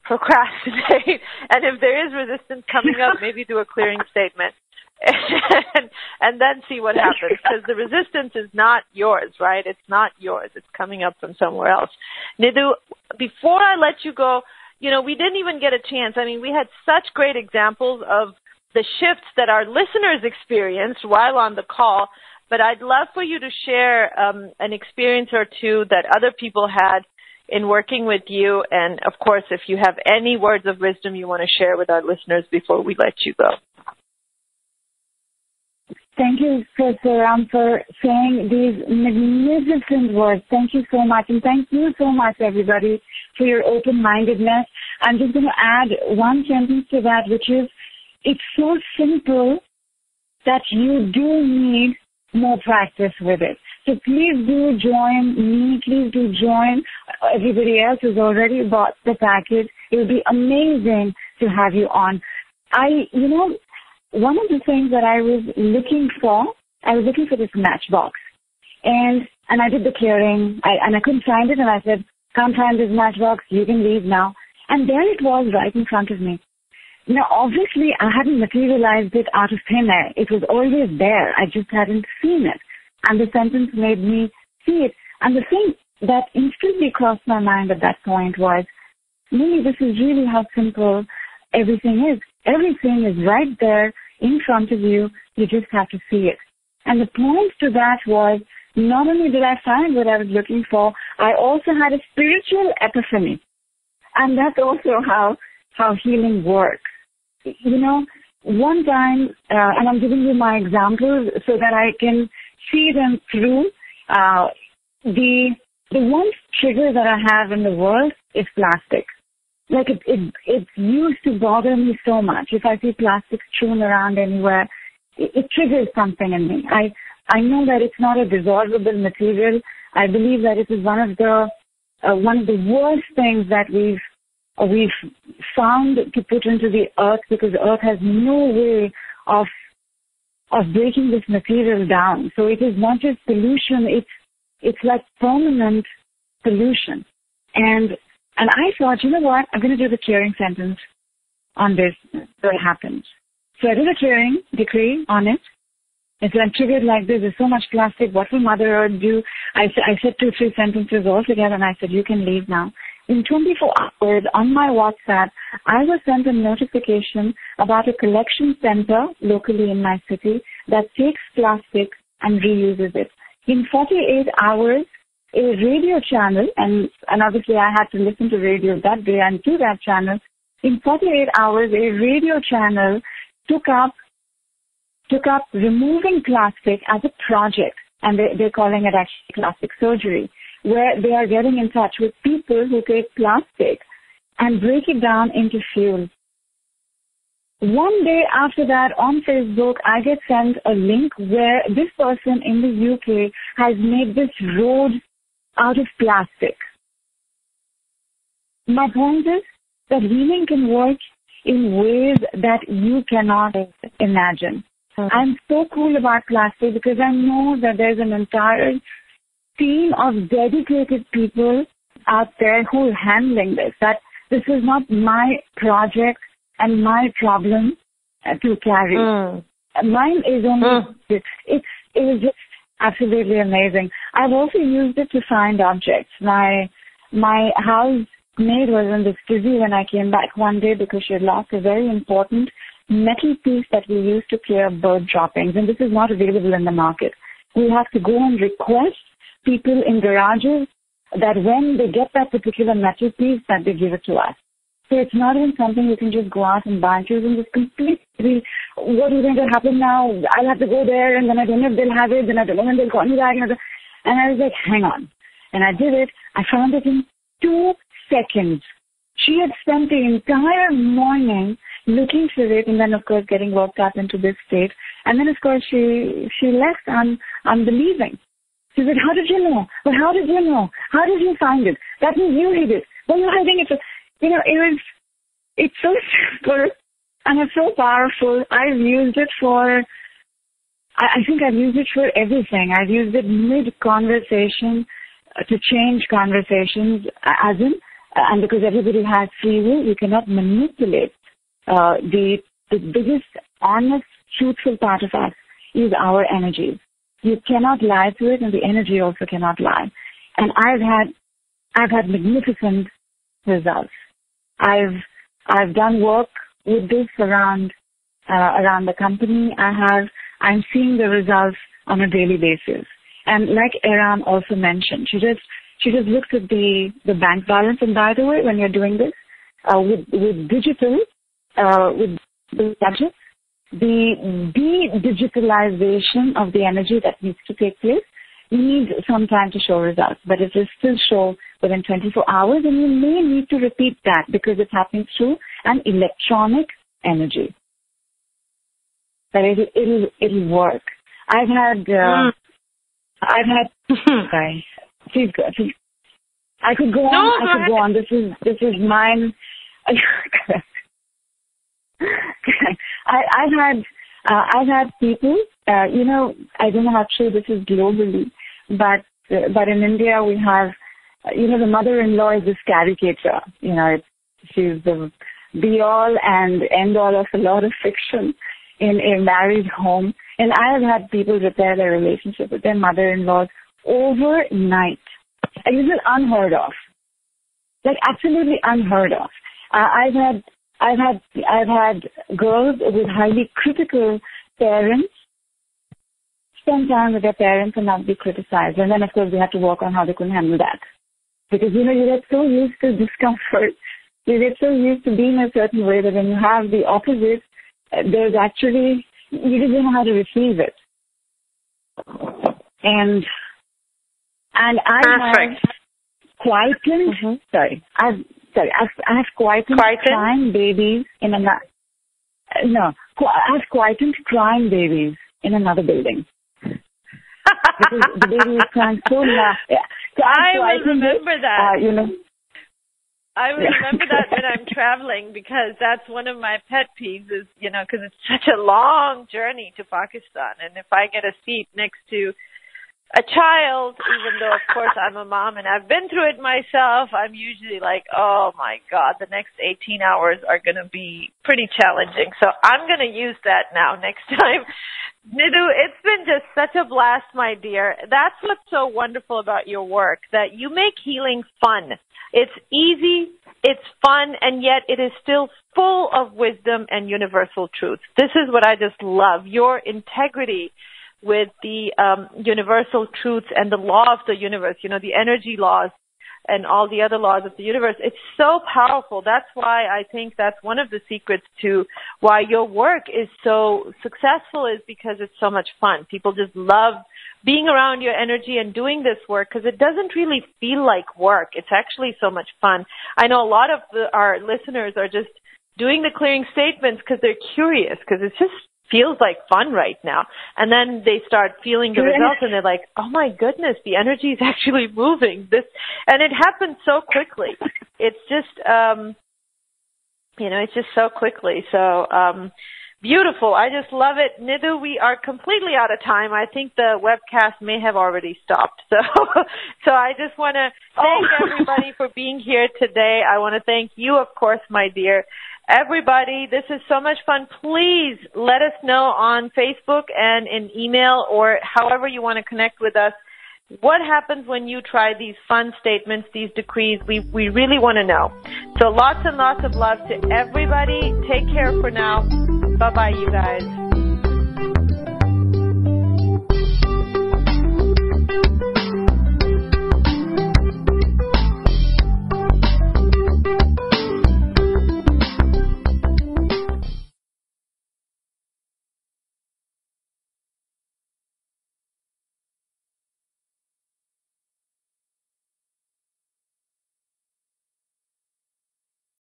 procrastinate. And if there is resistance coming up, maybe do a clearing statement. and then see what happens, because the resistance is not yours, right? It's not yours. It's coming up from somewhere else. Nidhu, before I let you go, we didn't even get a chance. I mean, we had such great examples of the shifts that our listeners experienced while on the call, but I'd love for you to share an experience or two that other people had in working with you. And, of course, if you have any words of wisdom you want to share with our listeners before we let you go. Thank you, Eram, for saying these magnificent words. Thank you so much. And thank you so much, everybody, for your open-mindedness. I'm just going to add one sentence to that, which is, it's so simple that you do need more practice with it. So please do join me. Please do join everybody else who's already bought the package. It would be amazing to have you on. One of the things that I was looking for this matchbox. And I did the clearing, and I couldn't find it, and I said, can't find this matchbox, you can leave now. And there it was right in front of me. Now, obviously, I hadn't materialized it out of thin air. It was always there. I just hadn't seen it. And the sentence made me see it. And the thing that instantly crossed my mind at that point was, Lily, this is really how simple everything is. Everything is right there in front of you. You just have to see it. And the point to that was, not only did I find what I was looking for, I also had a spiritual epiphany. And that's also how healing works. One time, and I'm giving you my examples so that I can see them through, the one trigger that I have in the world is plastic. Like it used to bother me so much. If I see plastic strewn around anywhere, it triggers something in me. I know that it's not a dissolvable material. I believe that it is one of the worst things that we've found to put into the earth, because the earth has no way of breaking this material down. So it is not just pollution, it's like permanent pollution. And I thought, you know what, I'm going to do the clearing sentence on this. So it happens. So I did a clearing decree on it. It's like triggered like this. There's so much plastic. What will Mother Earth do? I said 2-3 sentences all together, and I said, you can leave now. In 24 hours on my WhatsApp, I was sent a notification about a collection center locally in my city that takes plastic and reuses it. In 48 hours, a radio channel, and obviously I had to listen to radio that day and to that channel. In 48 hours, a radio channel took up removing plastic as a project, and they're calling it actually plastic surgery. where they are getting in touch with people who take plastic and break it down into fuel. One day after that, on Facebook, I get sent a link where this person in the UK has made this road out of plastic. My point is that healing can work in ways that you cannot imagine. I'm so cool about plastic because I know that there's an entire team of dedicated people out there who are handling this, that this is not my project and my problem to carry. Mine is only, it was just absolutely amazing. I've also used it to find objects. My housemaid was in this dizzy when I came back one day because she had lost a very important metal piece that we use to clear bird droppings, and this is not available in the market. We have to go and request people in garages that when they get that particular metal piece, that they give it to us. So it's not even something you can just go out and buy. Choosing this completely, what is going to happen now? I'll have to go there, and then I don't know if they'll have it, then I don't know when they'll call me back. And I was like, hang on. And I did it. I found it in 2 seconds. She had spent the entire morning looking for it, and then, of course, getting worked up into this state. And then, of course, she left unbelieving. She said, how did you know? Well, how did you know? How did you find it? That means you hid it. Well, you're hiding it. It's so simple and it's so powerful. I've used it I think I've used it for everything. I've used it mid-conversation to change conversations, and because everybody has free will, you cannot manipulate. The biggest, honest, truthful part of us is our energies. You cannot lie to it, and the energy also cannot lie. And I've had magnificent results. I've done work with this around the company. I'm seeing the results on a daily basis. And like Eram also mentioned, she just looks at the bank balance. And by the way, when you're doing this with digital, with the gadgets, the de-digitalization of the energy that needs to take place needs some time to show results, but it will still show within 24 hours, and you may need to repeat that because it's happening through an electronic energy. But it'll work. I've had sorry, please go. I could go on. I could go on. This is mine. I've had people. I don't know how true this is globally, but in India we have, the mother-in-law is this caricature. She's the be-all and end-all of a lot of fiction in a married home. And I have had people repair their relationship with their mother-in-laws overnight. And this is unheard of. Like absolutely unheard of. I've had girls with highly critical parents spend time with their parents and not be criticized. And then, of course, we have to work on how they can handle that. Because, you get so used to discomfort. You get so used to being a certain way that when you have the opposite, there's actually, you just don't know how to receive it. And I have quietened, I've quietened crying babies in I've quietened crying babies in another building. Because the baby is crying so loud. Yeah. So I will remember that. I will remember that when I'm traveling, because that's one of my pet peeves is, because it's such a long journey to Pakistan. And if I get a seat next to a child, even though, of course, I'm a mom and I've been through it myself, I'm usually like, oh, my God, the next 18 hours are going to be pretty challenging. So I'm going to use that now next time. Nidhu, it's been just such a blast, my dear. That's what's so wonderful about your work, that you make healing fun. It's easy, it's fun, and yet it is still full of wisdom and universal truth. This is what I just love, your integrity with the universal truths and the law of the universe, the energy laws and all the other laws of the universe. It's so powerful. That's why I think that's one of the secrets to why your work is so successful, is because it's so much fun. People just love being around your energy and doing this work because it doesn't really feel like work. It's actually so much fun. I know a lot of our listeners are just doing the clearing statements because they're curious, because it just feels like fun right now. And then they start feeling the results and they're like, oh my goodness, the energy is actually moving. And it happens so quickly. It's just, it's just so quickly. So, beautiful. I just love it. Nidhu, we are completely out of time. I think the webcast may have already stopped. So I just want to thank everybody for being here today. I want to thank you, of course, my dear. Everybody, this is so much fun. Please let us know on Facebook and in email or however you want to connect with us. What happens when you try these fun statements, these decrees? We really want to know. So lots and lots of love to everybody. Take care for now. Bye-bye, you guys.